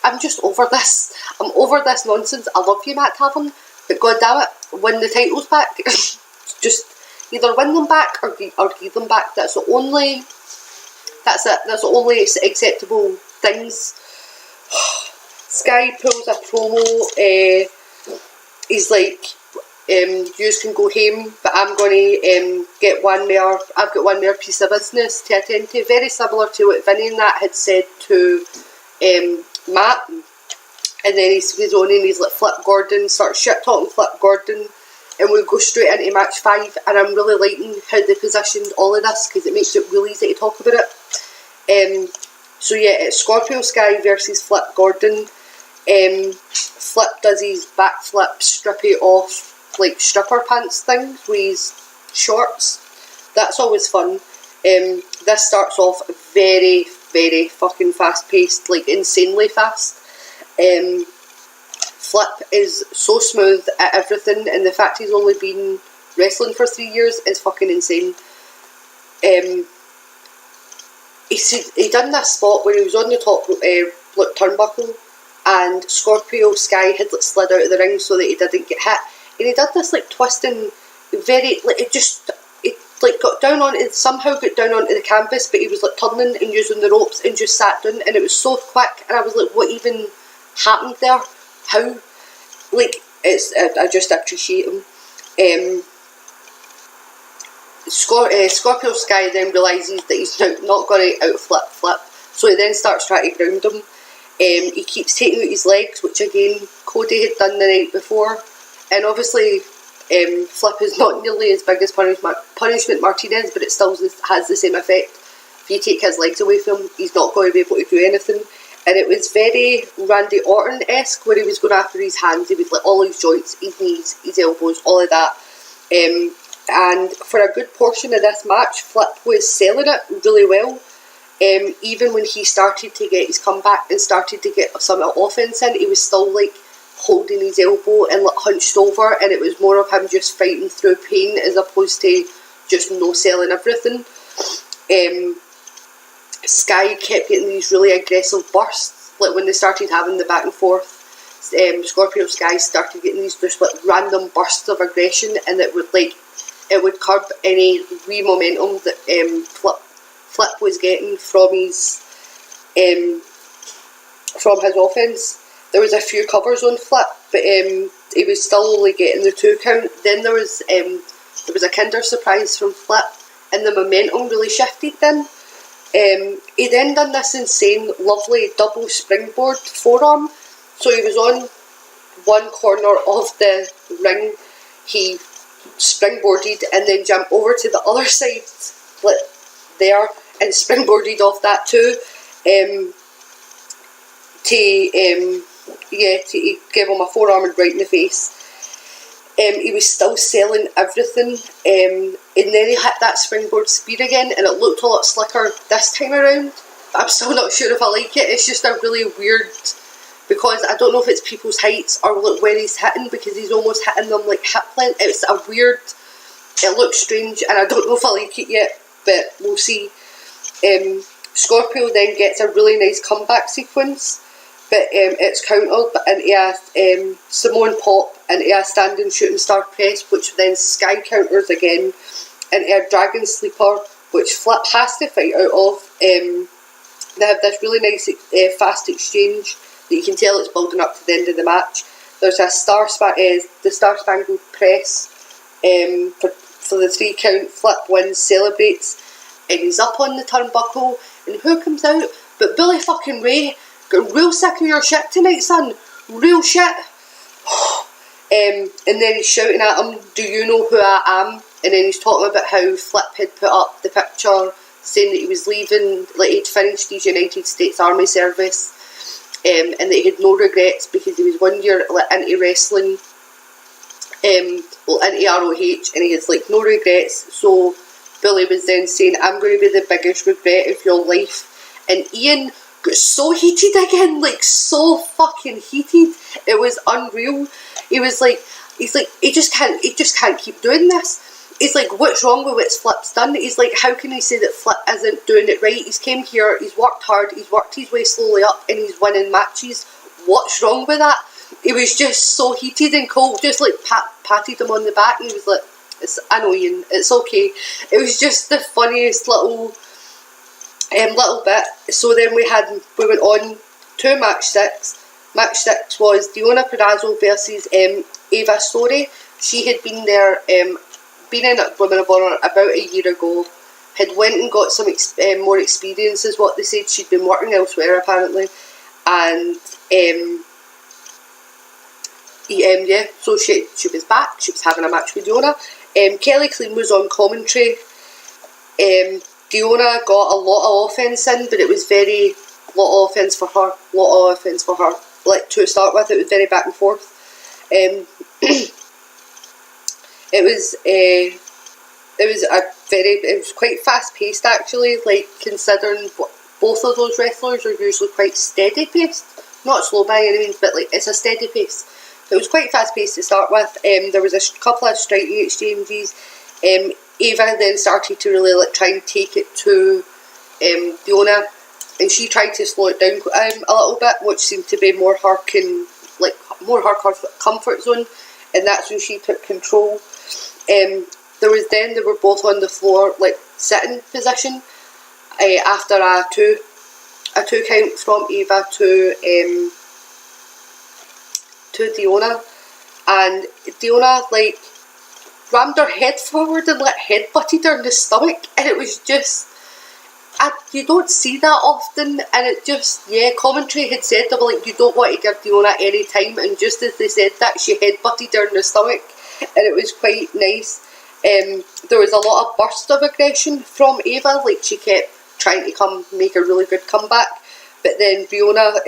I'm just over this. I'm over this nonsense. I love you, Matt Taven, but goddammit, win the titles back. Just either win them back or give them back. That's the only acceptable things. Sky pulls a promo. He's like, yous can go home, but I'm going to get one more. I've got one more piece of business to attend to. Very similar to what Vinny and that had said to Matt. And then he goes on and he's like, Flip Gordon, starts shit talking Flip Gordon, and we go straight into match 5. And I'm really liking how they positioned all of this, because it makes it really easy to talk about it. So yeah, it's Scorpio Sky versus Flip Gordon. Flip does his backflip, strippy off, like stripper pants thing with his shorts. That's always fun. This starts off very, very fucking fast paced, like insanely fast. Flip is so smooth at everything, and the fact he's only been wrestling for 3 years is fucking insane. He done this spot where he was on the top turnbuckle, and Scorpio Sky had slid out of the ring so that he didn't get hit, and he did this twisting, very it got down onto the canvas, but he was turning and using the ropes and just sat down, and it was so quick, and I was like, what even happened there? How? I just appreciate him. Scorpio Sky then realises that he's not going to out Flip, so he then starts trying to ground him. He keeps taking out his legs, which again Cody had done the night before, and obviously Flip is not nearly as big as Punishment Martinez, but it still has the same effect. If you take his legs away from him, he's not going to be able to do anything. And it was very Randy Orton-esque, where he was going after his hands. He was all his joints, his knees, his elbows, all of that. And for a good portion of this match, Flip was selling it really well. Even when he started to get his comeback and started to get some offense in, he was still holding his elbow and hunched over, and it was more of him just fighting through pain as opposed to just no selling everything. Sky kept getting these really aggressive bursts, when they started having the back and forth. Scorpio Sky started getting these just random bursts of aggression, and it would curb any wee momentum that Flip was getting from from his offence. There was a few covers on Flip, but he was still only getting the 2 count. Then there was a kinder surprise from Flip, and the momentum really shifted then. He then done this insane, lovely double springboard forearm. So he was on one corner of the ring, he springboarded and then jumped over to the other side, like there, and springboarded off that too. To give him a forearm right in the face. He was still selling everything, and then he hit that springboard spear again, and it looked a lot slicker this time around. But I'm still not sure if I like it. It's just a really weird, because I don't know if it's people's heights or like where he's hitting, because he's almost hitting them like hip length. It's a weird, it looks strange, and I don't know if I like it yet, but we'll see. Scorpio then gets a really nice comeback sequence, but it's countered into a Samoan pop, into a standing shooting star press, which then sky counters again into a dragon sleeper, which Flip has to fight out of. They have this really nice fast exchange that you can tell it's building up to the end of the match. There's a the Star Spangled Press for the 3 count. Flip wins, celebrates, and he's up on the turnbuckle, and who comes out but Billy fucking Ray? Got real sick of your shit tonight, son. Real shit. And then he's shouting at him, do you know who I am? And then he's talking about how Flip had put up the picture saying that he was leaving, like he'd finished his United States Army service, and that he had no regrets because he was 1 year into wrestling, into ROH, and he has like no regrets. So Billy was then saying, I'm going to be the biggest regret of your life. And Ian got so heated again, like so fucking heated. It was unreal. He was like, he just can't keep doing this. He's like, what's wrong with what Flip's done? He's like, how can he say that Flip isn't doing it right? He's came here, he's worked hard, he's worked his way slowly up, and he's winning matches. What's wrong with that? He was just so heated and cold, just like patted him on the back, and he was like, it's annoying, it's okay. It was just the funniest little bit. So then we went on to match 6. Match 6 was Deonna Purrazzo versus Eva Story. She had been there, been in Women of Honour about a year ago, had went and got some more experience, is what they said. She'd been working elsewhere apparently, and so she was back. She was having a match with Deonna. Kelly Klein was on commentary. Deonna got a lot of offence in, but it was very lot of offence for her. Like, to start with, it was very back and forth. It was quite fast paced actually. Like, considering both of those wrestlers are usually quite steady paced, not slow by any means, but like it's a steady pace. It was quite fast paced to start with. There was a couple of striking exchanges. Eva then started to really try and take it to Deonna, and she tried to slow it down a little bit, which seemed to be more her comfort zone, and that's when she took control. They were both on the floor, like sitting position, after a two count from Eva to Deonna, and Deonna like rammed her head forward and headbutted her in the stomach, and it was just, you don't see that often, and it just, commentary had said they were like, you don't want to give Deonna any time, and just as they said that, she headbutted her in the stomach, and it was quite nice. There was a lot of bursts of aggression from Eva, like she kept trying to make a really good comeback, but then Deonna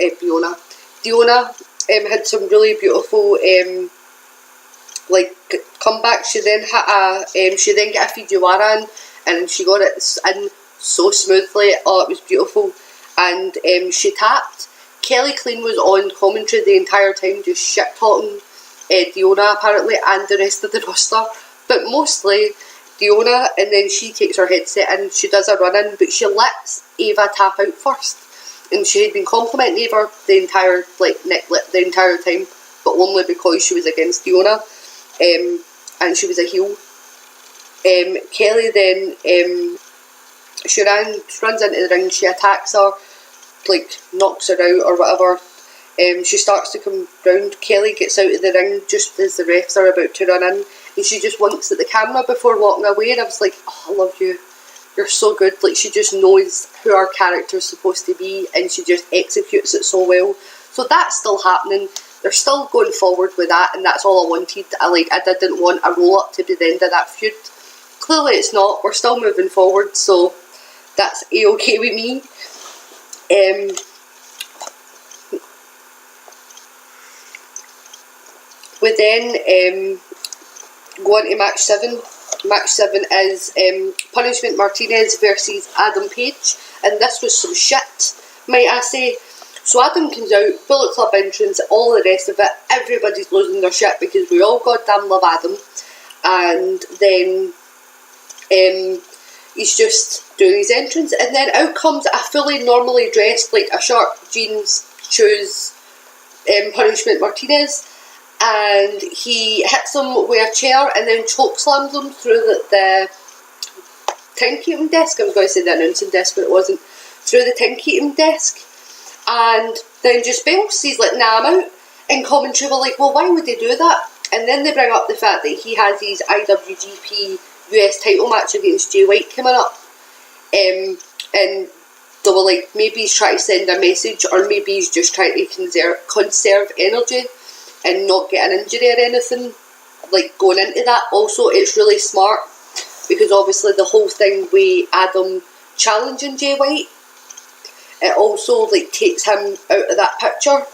had some really beautiful comeback. She then got a Fujiwara in, and she got it in so smoothly. Oh, it was beautiful. And she tapped. Kelly Klein was on commentary the entire time, just shit talking Deonna apparently, and the rest of the roster, but mostly Deonna. And then she takes her headset and she does a run in, but she lets Eva tap out first, and she had been complimenting Eva the entire time, but only because she was against Deonna, and she was a heel. Kelly then she runs into the ring, she attacks her, like knocks her out or whatever. She starts to come round. Kelly gets out of the ring just as the refs are about to run in, and she just winks at the camera before walking away, and I was like, oh, I love you, you're so good. Like, she just knows who our character's supposed to be, and she just executes it so well. So that's still happening. They're still going forward with that, and that's all I wanted. I didn't want a roll-up to be the end of that feud. Clearly it's not. We're still moving forward, so that's a-okay with me. We then go on to match 7. Match 7 is Punishment Martinez versus Adam Page, and this was some shit, might I say. So Adam comes out, Bullet Club entrance, all the rest of it. Everybody's losing their shit because we all goddamn love Adam. And then he's just doing his entrance, and then out comes a fully normally dressed, like a shirt, jeans, shoes, Punishment Martinez, and he hits him with a chair and then choke slams him through the timekeeping desk. I was going to say the announcing desk, but it wasn't. Through the timekeeping desk, and then just belts. He's like, nah, I'm out. And commentary were like, well, why would they do that? And then they bring up the fact that he has his IWGP US title match against Jay White coming up, and they were like, maybe he's trying to send a message, or maybe he's just trying to conserve energy and not get an injury or anything, like, going into that. Also, it's really smart, because obviously the whole thing with Adam challenging Jay White, it also, like, takes him out of that picture,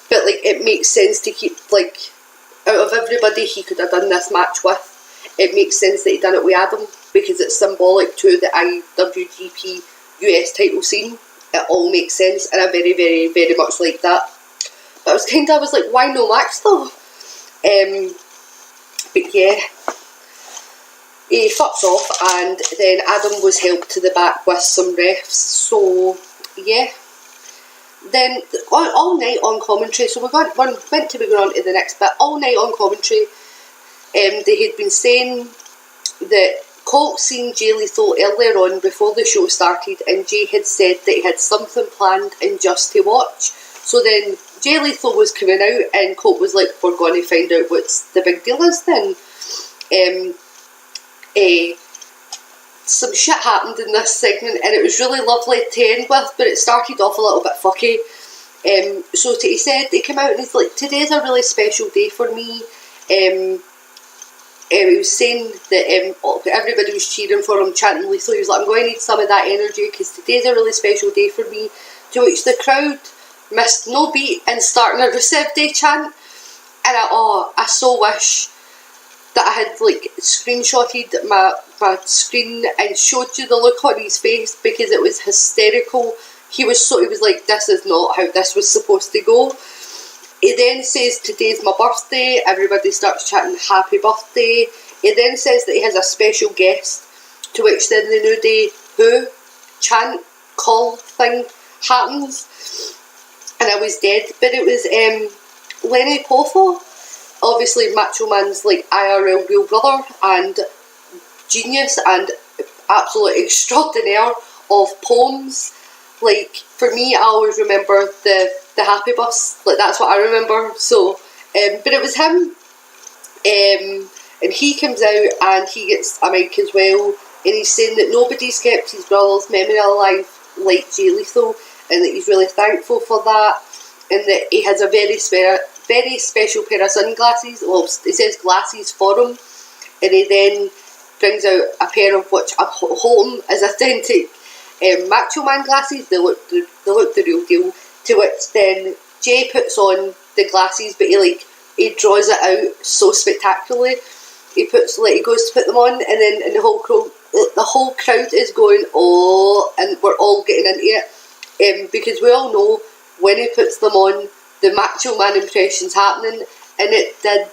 but, like, it makes sense to keep, like, out of everybody he could have done this match with, it makes sense that he done it with Adam, because it's symbolic to the IWGP US title scene. It all makes sense, and I very, very, very much like that. But I was like, why no match though? But yeah, he fucks off, and then Adam was helped to the back with some refs. So yeah, then all night on commentary. So we're meant to be going on to the next bit. All night on commentary, they had been saying that Colt seen Jay Lethal earlier on before the show started, and Jay had said that he had something planned and just to watch. So then Jay Lethal was coming out, and Colt was like, we're going to find out what's the big deal is then. Some shit happened in this segment, and it was really lovely to end with, but it started off a little bit fucky. So he said, he came out and he's like, today's a really special day for me. He was saying that everybody was cheering for him, chanting Lethal. He was like, I'm going to need some of that energy, because today's a really special day for me. To which the crowd missed no beat and starting a Rusev Day chant, and I so wish that I had, like, screenshotted my screen and showed you the look on his face, because it was hysterical. He was like, this is not how this was supposed to go. He then says, today's my birthday. Everybody starts chanting happy birthday. He then says that he has a special guest, to which then the New Day Who chant call thing happens, and I was dead. But it was Lenny Poffo, obviously Macho Man's, like, IRL real brother and genius and absolute extraordinaire of poems. Like, for me, I always remember the Happy Bus, like, that's what I remember. So but it was him, and he comes out and he gets a mic as well, and he's saying that nobody's kept his brother's memory alive like Jay Lethal, and that he's really thankful for that, and that he has a very special pair of sunglasses. Well, he says glasses for him, and he then brings out a pair of which I'm hoping is authentic Macho Man glasses. They look the real deal. To which then Jay puts on the glasses, but he draws it out so spectacularly. He goes to put them on, and then the whole crowd is going, oh, and we're all getting into it, because we all know when he puts them on, the Macho Man impression's happening, and it did,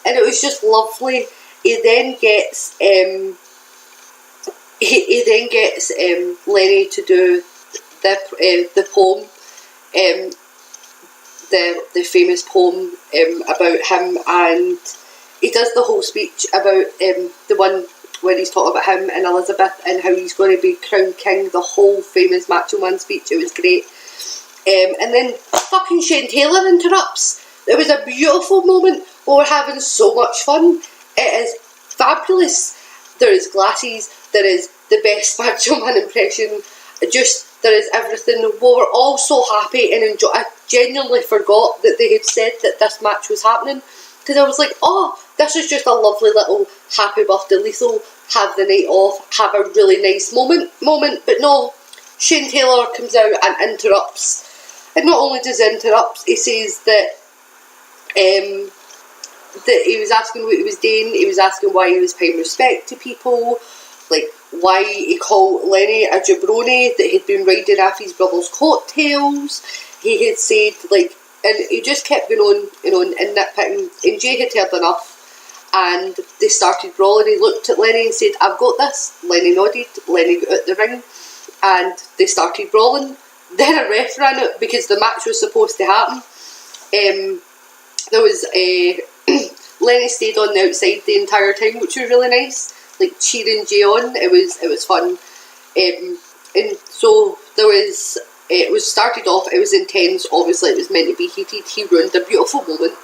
and it was just lovely. He then gets Lenny to do the poem, the famous poem about him, and he does the whole speech about the one where he's talking about him and Elizabeth and how he's going to be crowned king, the whole famous Macho Man speech. It was great. And then fucking Shane Taylor interrupts. It was a beautiful moment. We were having so much fun. It is fabulous. There is glasses. There is the best Macho Man impression. There is everything. We were all so happy and enjoy. I genuinely forgot that they had said that this match was happening, because I was like, oh, this is just a lovely little happy birthday Lethal, have the night off, have a really nice moment. But no, Shane Taylor comes out and interrupts. And not only does he interrupt, he says that he was asking what he was doing, he was asking why he was paying respect to people, like why he called Lenny a jabroni, that he'd been riding off his brother's coattails. He had said, like, and he just kept going on and nitpicking, and Jay had heard enough, and they started brawling. He looked at Lenny and said, I've got this. Lenny nodded. Lenny got out the ring, and they started brawling. Then a ref ran out because the match was supposed to happen. There was Lenny stayed on the outside the entire time, which was really nice, like cheering Jay on. It was fun. And so there was, it was started off, it was intense, obviously it was meant to be heated. He ruined a beautiful moment,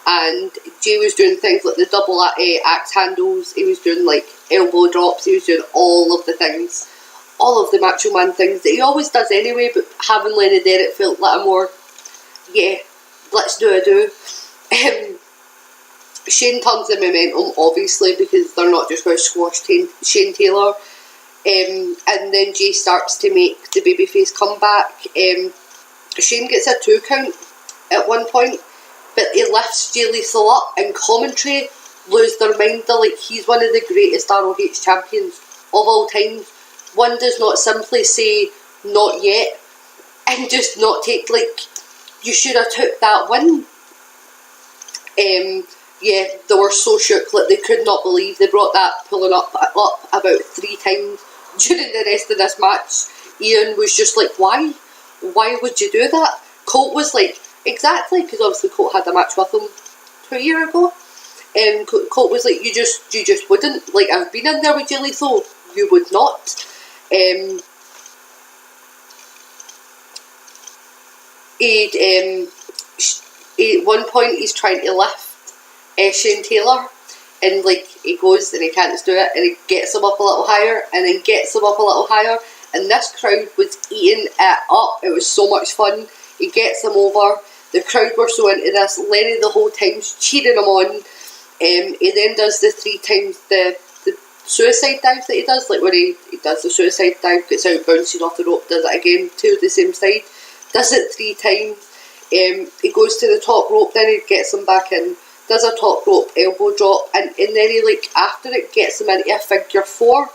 and Jay was doing things like the double axe handles, he was doing like elbow drops, he was doing all of the things, all of the Macho Man things that he always does anyway, but having Lenny there, it felt like a more, yeah, let's do a do. Shane turns the momentum, obviously, because they're not just going to squash Shane Taylor. And then Jay starts to make the babyface comeback. Shane gets a 2 count at one point, but he lifts Jay Lethal up, and commentary lose their mind. They're like, he's one of the greatest ROH champions of all time. One does not simply say, not yet, and just not take, like, you should have took that win. Yeah, they were so shook, like they could not believe they brought that pulling up about 3 times during the rest of this match. Ian was just like, why? Why would you do that? Colt was like, exactly, because obviously Colt had a match with him 2 years ago. And Colt was like, you just wouldn't. Like, I've been in there with Jay Lethal, you would not. At one point he's trying to lift Shane Taylor, and like he goes and he can't do it, and he gets him up a little higher, and then gets him up a little higher, and this crowd was eating it up. It was so much fun. He gets him over, the crowd were so into this. Lenny the whole time's cheering him on. He then does the 3 times the suicide dive that he does, like when he does the suicide dive, gets out, bounces off the rope, does it again to the same side, does it 3 times. He goes to the top rope, then he gets him back in, does a top rope elbow drop, and then he, like, after it, gets him into a figure 4.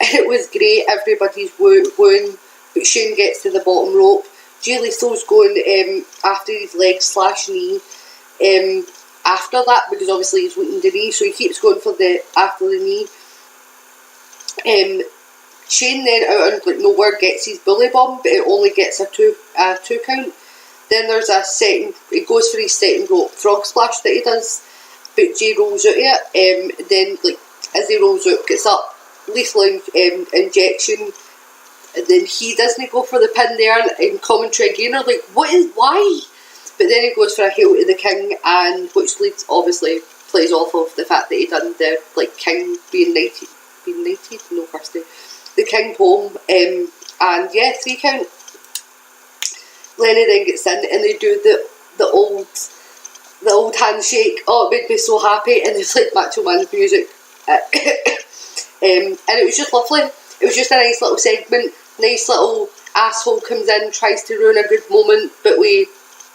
It was great, everybody's wooing, but Shane gets to the bottom rope. Jay Lethal's going after his leg / knee after that, because obviously he's wanting the knee, so he keeps going for after the knee. Shane then out of like nowhere gets his bully bomb, but it only gets a 2 count. Then there's a second, he goes for his second rope frog splash that he does, but Jay rolls out of it. Then, like, as he rolls out, gets up, lethal injection, and then he doesn't go for the pin there, and commentary again are like, why? But then he goes for a heel to the King, and which leads, obviously, plays off of the fact that he done the, like, King being knighted? No, Kirsty. The King poem, and yeah, 3 count. Lenny then gets in, and they do the old handshake. Oh, it made me so happy, and they played Macho Man's music. And it was just lovely. It was just a nice little segment. Nice little asshole comes in, tries to ruin a good moment, but we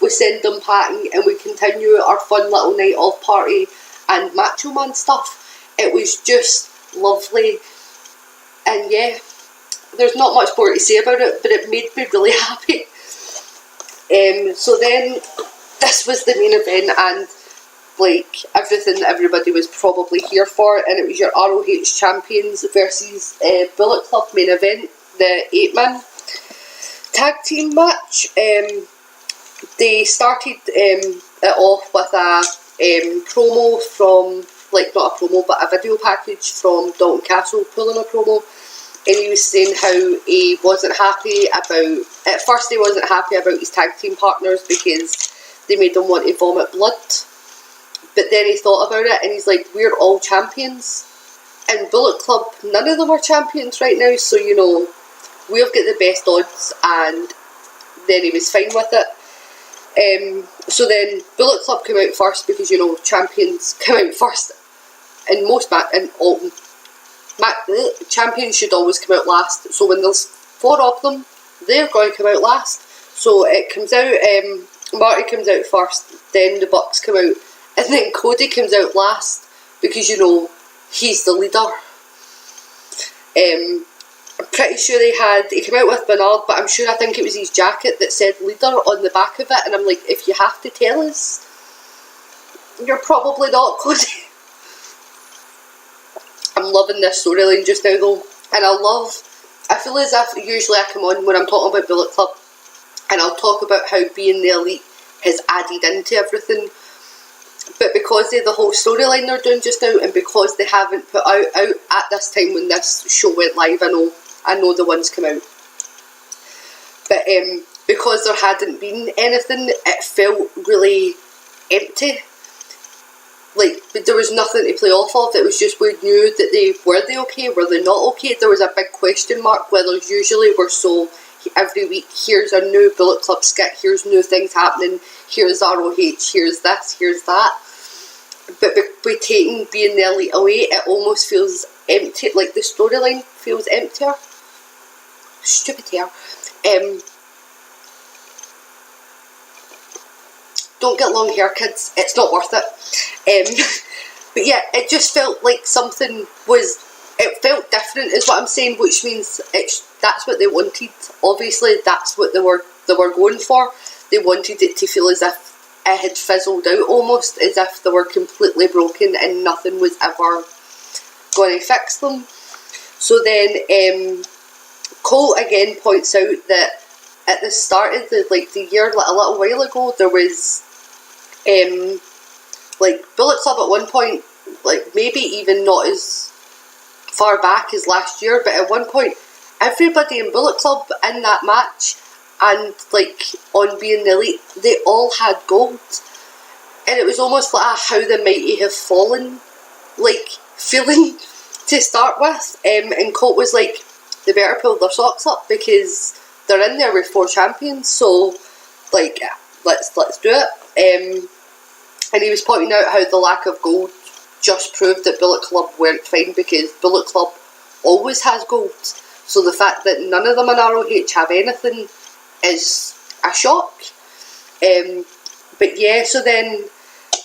send them packing, and we continue our fun little night off party and Macho Man stuff. It was just lovely, and yeah, there's not much more to say about it, but it made me really happy. So then this was the main event, and like everything that everybody was probably here for, and it was your ROH champions versus Bullet Club main event, the 8-man tag team match. They started it off with a promo from, like, not a promo but a video package from Dalton Castle pulling a promo, and he was saying how he wasn't happy about, at first he wasn't happy about his tag team partners because they made him want to vomit blood, but then he thought about it and he's like, we're all champions, and Bullet Club, none of them are champions right now, so you know, we've got the best odds, and then he was fine with it. So then Bullet Club came out first because, you know, champions come out first in most champions should always come out last, so when there's 4 of them, they're going to come out last. So it comes out, Marty comes out first, then the Bucks come out, and then Cody comes out last because, you know, he's the leader. I'm pretty sure he came out with Bernard, but I think it was his jacket that said leader on the back of it, and I'm like, if you have to tell us, you're probably not Cody. I'm loving this storyline just now though, and I feel as if usually I come on when I'm talking about Bullet Club and I'll talk about how being the elite has added into everything, but because of the whole storyline they're doing just now, and because they haven't put out at this time when this show went live, I know the ones come out, but because there hadn't been anything, it felt really empty. Like, there was nothing to play off of. It was just, we knew that were they okay, were they not okay? There was a big question mark, whereas usually we're so, every week, here's a new Bullet Club skit, here's new things happening, here's ROH, here's this, here's that. But by taking being the elite away, it almost feels empty, like the storyline feels emptier. Stupid hair. Don't get long hair, kids, it's not worth it. But yeah, it just felt like something was, it felt different is what I'm saying, which means that's what they wanted. Obviously that's what they were going for. They wanted it to feel as if it had fizzled out, almost as if they were completely broken and nothing was ever going to fix them. So then Cole again points out that at the start of the year, like a little while ago, there was like Bullet Club at one point, like maybe even not as far back as last year, but at one point everybody in Bullet Club in that match and like on being the elite, they all had gold, and it was almost like how the mighty have fallen like feeling to start with. And Colt was like, they better pull their socks up because they're in there with 4 champions, so like let's do it. And he was pointing out how the lack of gold just proved that Bullet Club weren't fine, because Bullet Club always has gold. So the fact that none of them in ROH have anything is a shock. But yeah, so then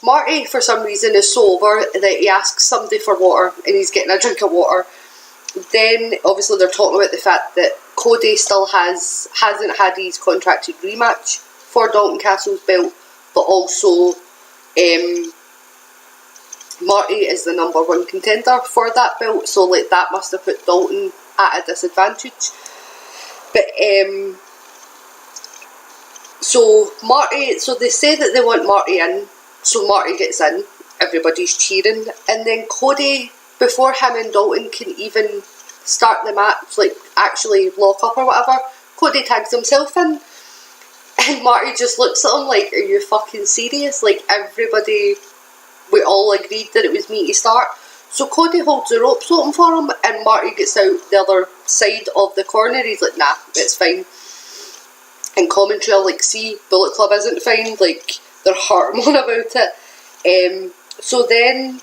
Marty for some reason is so over that he asks somebody for water and he's getting a drink of water. Then obviously they're talking about the fact that Cody still hasn't had his contracted rematch for Dalton Castle's belt, but also Marty is the number 1 contender for that belt, so like that must have put Dalton at a disadvantage. But so they say that they want Marty in, so Marty gets in, everybody's cheering, and then Cody, before him and Dalton can even start the match, like actually lock up or whatever, Cody tags himself in. And Marty just looks at him like, are you fucking serious? Like everybody, we all agreed that it was me to start. So Cody holds the ropes open for him and Marty gets out the other side of the corner. He's like, nah, it's fine. And commentary are like, see, Bullet Club isn't fine. Like, they're harping on about it. So then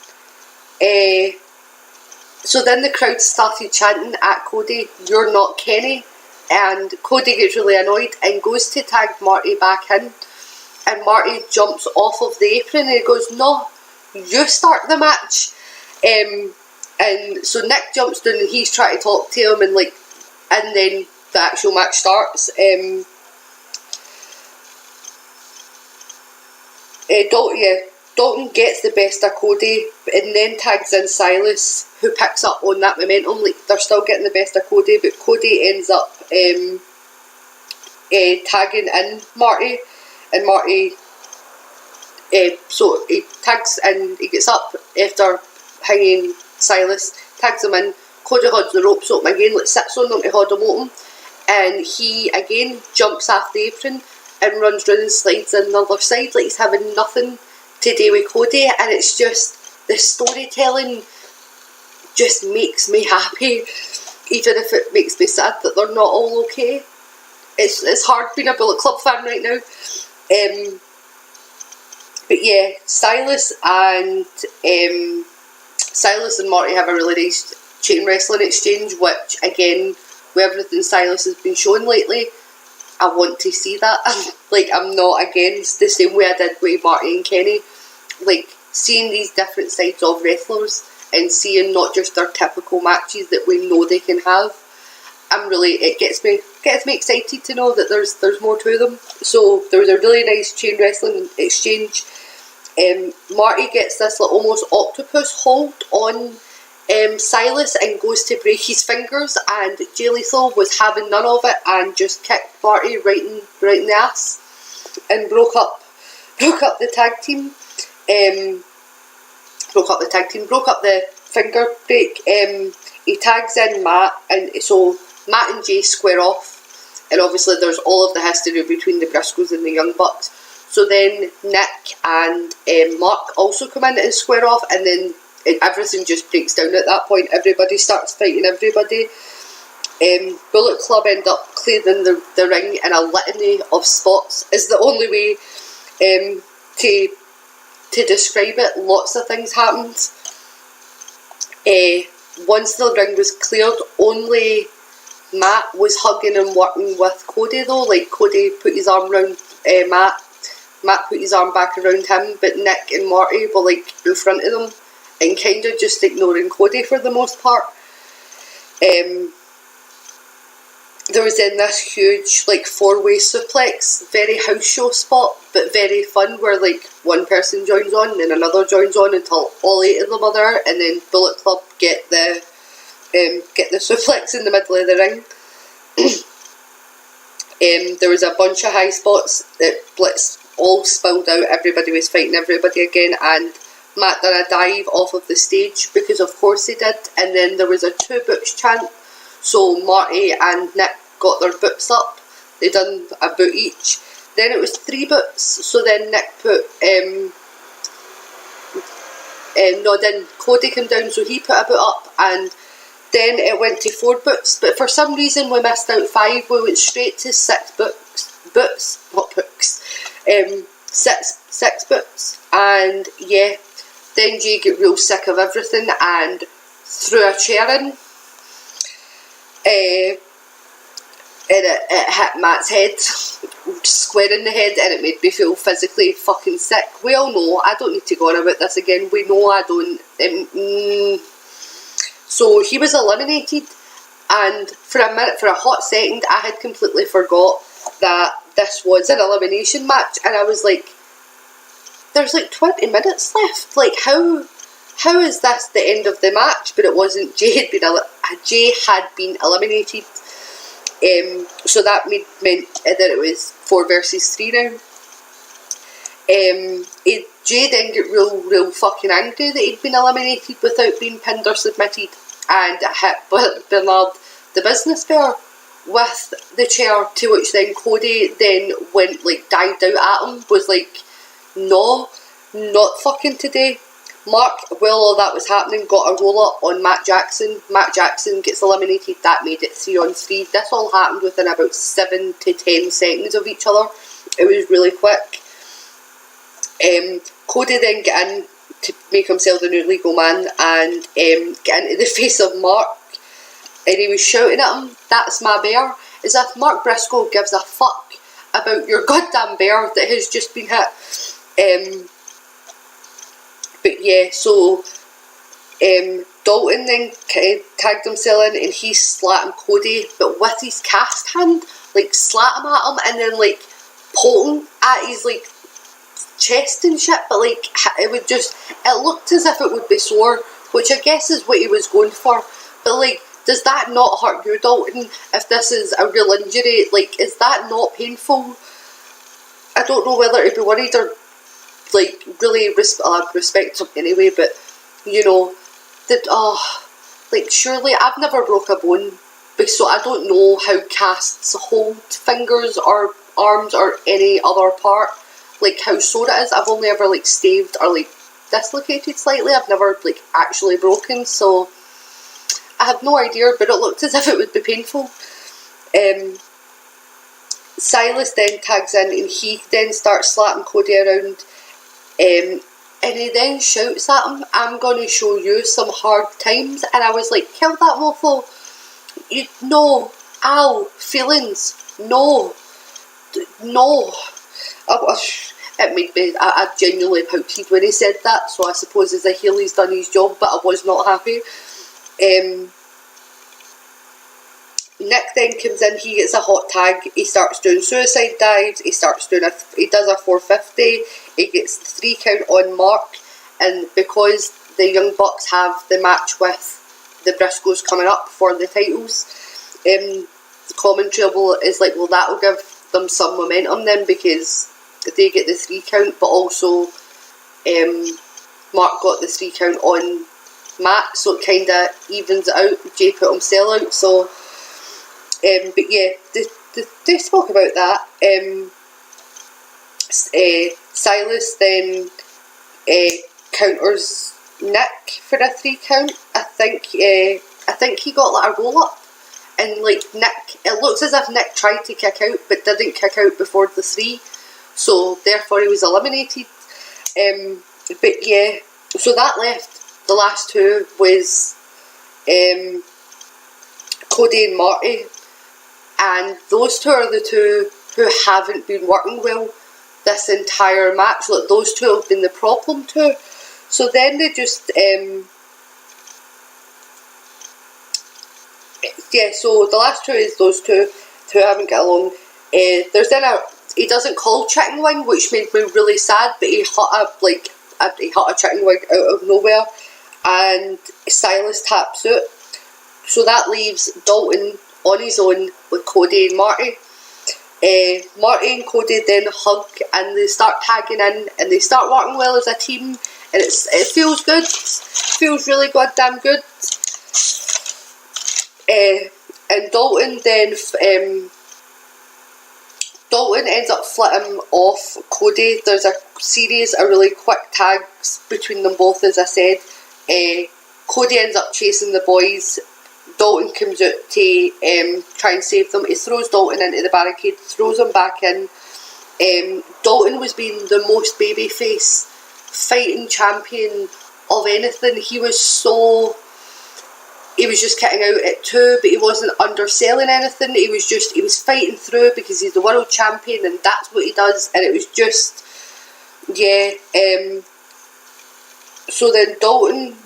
the crowd started chanting at Cody, you're not Kenny. And Cody gets really annoyed and goes to tag Marty back in, and Marty jumps off of the apron and he goes, no, you start the match. And so Nick jumps down and he's trying to talk to him, and then the actual match starts. Dalton gets the best of Cody and then tags in Silas, who picks up on that momentum. Like, they're still getting the best of Cody, but Cody ends up tagging in Marty, and Marty so he tags and he gets up after hanging Silas, tags him in. Cody holds the ropes open again, like sits on them to hold them open, and he again jumps off the apron and runs round and slides on the other side like he's having nothing to do with Cody, and it's just, the storytelling just makes me happy, even if it makes me sad that they're not all okay. It's hard being a Bullet Club fan right now. But yeah, Silas and Marty have a really nice chain wrestling exchange, which again, with everything Silas has been showing lately, I want to see that. Like, I'm not against, the same way I did with Marty and Kenny, like seeing these different sides of wrestlers and seeing not just their typical matches that we know they can have. It gets me excited to know that there's more to them. So there was a really nice chain wrestling exchange. Marty gets this like almost octopus hold on Silas and goes to break his fingers, and Jay Lethal was having none of it and just kicked Marty right in the ass and broke up the tag team. Broke up the finger break. He tags in Matt, and so Matt and Jay square off, and obviously there's all of the history between the Briscoes and the Young Bucks. So then Nick and Mark also come in and square off, and then everything just breaks down at that point. Everybody starts fighting everybody. Bullet Club end up clearing the ring in a litany of spots, is the only way to describe it. Lots of things happened. Once the ring was cleared, only Matt was hugging and working with Cody though. Like, Cody put his arm around Matt put his arm back around him, but Nick and Marty were like in front of them and kind of just ignoring Cody for the most part. There was then this huge like 4-way suplex, very house show spot, but very fun, where like one person joins on, then another joins on until all 8 of them are there, and then Bullet Club get the suplex in the middle of the ring. There was a bunch of high spots that Blitz all spilled out. Everybody was fighting everybody again, and Matt done a dive off of the stage, because of course he did, and then there was a 2 boots chant. So Marty and Nick got their boots up. They done a boot each. Then it was 3 boots. So then Nick put then Cody came down, so he put a boot up, and then it went to 4 boots. But for some reason we missed out 5. We went straight to 6 boots, not books. 6 boots, and yeah, then Jay got real sick of everything and threw a chair in. And it hit Matt's head, square in the head, and it made me feel physically fucking sick. We all know, I don't need to go on about this again, we know I don't. So he was eliminated, and for a hot second, I had completely forgot that this was an elimination match, and I was like, there's like 20 minutes left, like how is this the end of the match? But it wasn't. Jay had been eliminated, so that meant that it was 4 versus 3 now. Jay then got real fucking angry that he'd been eliminated without being pinned or submitted, and hit Bernard the Business Bear with the chair, to which then Cody then went like dived out at him, was like, no, not fucking today. Mark, while all that was happening, got a roll up on Matt Jackson. Matt Jackson gets eliminated. That made it 3-on-3. This all happened within about 7 to 10 seconds of each other. It was really quick. Cody then got in to make himself the new legal man and get into the face of Mark, and he was shouting at him, "That's my bear," as if Mark Briscoe gives a fuck about your goddamn bear that has just been hit. But yeah, so Dalton then tagged himself in, and he's slapping Cody, but with his cast hand, like slapping at him and then like poking at his like chest and shit, but like it looked as if it would be sore, which I guess is what he was going for. But like, does that not hurt you, Dalton? If this is a real injury, like, is that not painful? I don't know whether to be worried or like really respect him anyway, but you know, like, surely I've never broke a bone, so I don't know how casts hold fingers or arms or any other part, like how sore it is. I've only ever like staved or like dislocated slightly. I've never like actually broken, so I have no idea, but it looked as if it would be painful. Silas then tags in and he then starts slapping Cody around, and he then shouts at him, "I'm going to show you some hard times." And I was like, kill that mofo. No. Ow. Feelings. No. It made me, I genuinely pouted when he said that, so I suppose as a heel he's done his job, but I was not happy. Nick then comes in, he gets a hot tag, he starts doing suicide dives, he does a 450, he gets the 3 count on Mark, and because the Young Bucks have the match with the Briscoes coming up for the titles, the commentary is like, well, that will give them some momentum then, because they get the 3 count, but also Mark got the 3 count on Matt, so it kind of evens it out. Jay put him sell out, so but yeah, they spoke about that. Silas then counters Nick for a 3 count. I think he got like a roll up, and like Nick, it looks as if Nick tried to kick out but didn't kick out before the 3, so therefore he was eliminated. But yeah, so that left the last 2 was Cody and Marty. And those 2 are the 2 who haven't been working well this entire match. Like, those 2 have been the problem 2. So then they just, yeah, so the last 2 is those 2 who haven't got along. There's then he doesn't call chicken wing, which made me really sad, but he hit a chicken wing out of nowhere, and Silas taps out. So that leaves Dalton on his own with Cody and Marty. Marty and Cody then hug and they start tagging in and they start working well as a team, and it feels good. It feels really goddamn good. And Dalton then Dalton ends up flitting off Cody. There's a series of really quick tags between them both, as I said. Cody ends up chasing the boys. Dalton comes out to try and save them. He throws Dalton into the barricade, throws him back in. Dalton was being the most babyface fighting champion of anything. He was just kicking out at 2, but he wasn't underselling anything. He was fighting through because he's the world champion and that's what he does. And it was just, yeah. So then Dalton,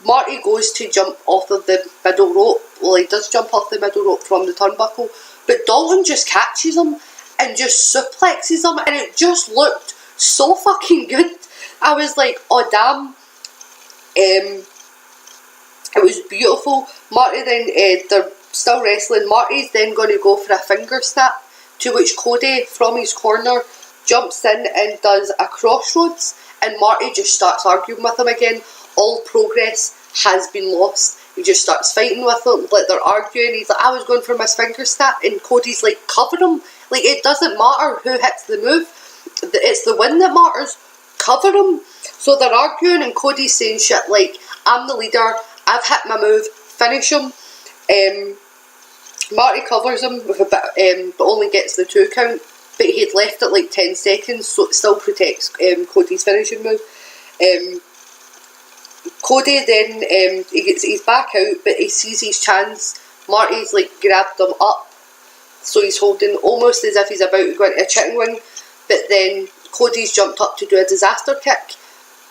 Marty goes to jump off of the middle rope. Well, he does jump off the middle rope from the turnbuckle, but Dalton just catches him and just suplexes him, and it just looked so fucking good. I was like, oh damn. It was beautiful. Marty then, they're still wrestling. Marty's then going to go for a finger snap, to which Cody from his corner jumps in and does a crossroads, and Marty just starts arguing with him again. All progress has been lost. He just starts fighting with them, like they're arguing. He's like, I was going for my finger snap, and Cody's like, cover him. Like, it doesn't matter who hits the move, it's the win that matters. Cover him. So they're arguing, and Cody's saying shit like, I'm the leader, I've hit my move, finish him. Marty covers him with a bit, but only gets the 2 count. But he'd left it like 10 seconds, so it still protects Cody's finishing move. Cody then, he gets his back out, but he sees his chance. Marty's like grabbed him up, so he's holding almost as if he's about to go into a chicken wing, but then Cody's jumped up to do a disaster kick.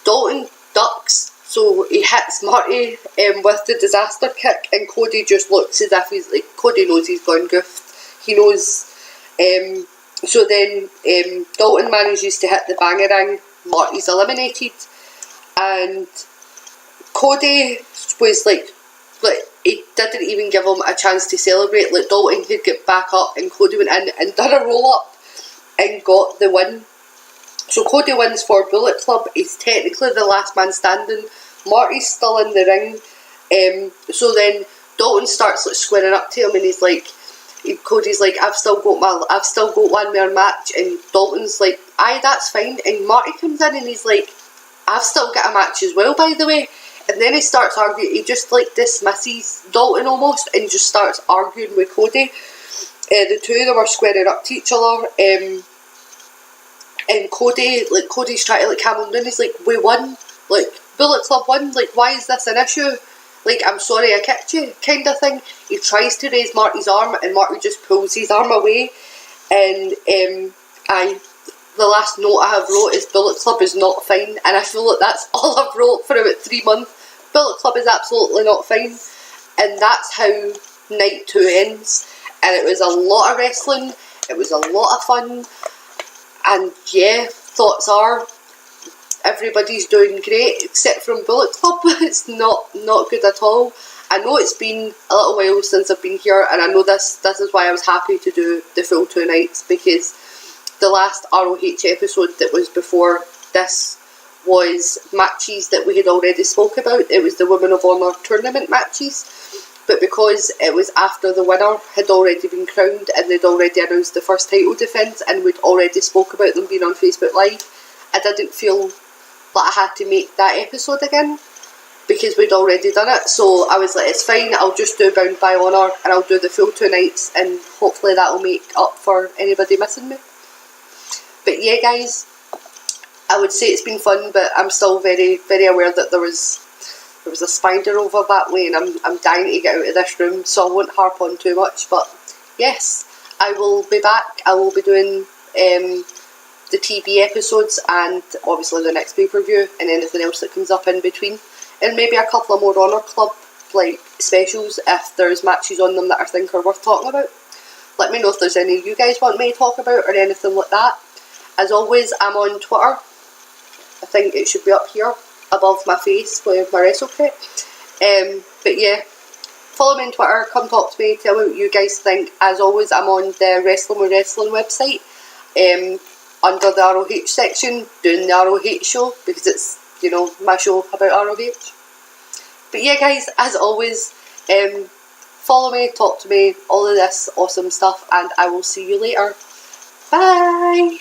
Dalton ducks, so he hits Marty with the disaster kick, and Cody just looks as if he's like, Cody knows he's gone goofed. He knows. So then Dalton manages to hit the bangerang. Marty's eliminated, and Cody was like he didn't even give him a chance to celebrate. Like, Dalton could get back up, and Cody went in and done a roll up and got the win. So Cody wins for Bullet Club. He's technically the last man standing. Marty's still in the ring, So then Dalton starts like squaring up to him, and he's like, Cody's like, I've still got one more match, and Dalton's like, aye, that's fine. And Marty comes in and he's like, I've still got a match as well, by the way. And then he starts arguing. He just like dismisses Dalton almost, and just starts arguing with Cody. The two of them are squaring up to each other. And Cody's trying to like calm him down. He's like, we won. Like, Bullet Club won. Like, why is this an issue? Like, I'm sorry I kicked you, kind of thing. He tries to raise Marty's arm, and Marty just pulls his arm away. And the last note I have wrote is Bullet Club is not fine, and I feel like that's all I've wrote for about 3 months. Bullet Club is absolutely not fine, and that's how night 2 ends. And it was a lot of wrestling, it was a lot of fun, and yeah, thoughts are everybody's doing great except from Bullet Club. It's not good at all. I know it's been a little while since I've been here, and I know this is why I was happy to do the full 2 nights, because the last ROH episode that was before this was matches that we had already spoke about. It was the Women of Honour tournament matches, but because it was after the winner had already been crowned and they'd already announced the first title defence and we'd already spoke about them being on Facebook Live, I didn't feel like I had to make that episode again because we'd already done it. So I was like, it's fine, I'll just do Bound by Honour and I'll do the full 2 nights, and hopefully that'll make up for anybody missing me. But yeah, guys, I would say it's been fun, but I'm still very, very aware that there was a spider over that way, and I'm dying to get out of this room, so I won't harp on too much. But yes, I will be back. I will be doing the TV episodes and obviously the next pay-per-view and anything else that comes up in between, and maybe a couple of more Honour Club like specials if there's matches on them that I think are worth talking about. Let me know if there's any you guys want me to talk about or anything like that. As always, I'm on Twitter. I think it should be up here above my face with my WrestleCrate. But yeah, follow me on Twitter, come talk to me, tell me what you guys think. As always, I'm on the Wrestling with Wrestling website, under the ROH section, doing the ROH show, because it's, you know, my show about ROH. But yeah, guys, as always, follow me, talk to me, all of this awesome stuff, and I will see you later. Bye!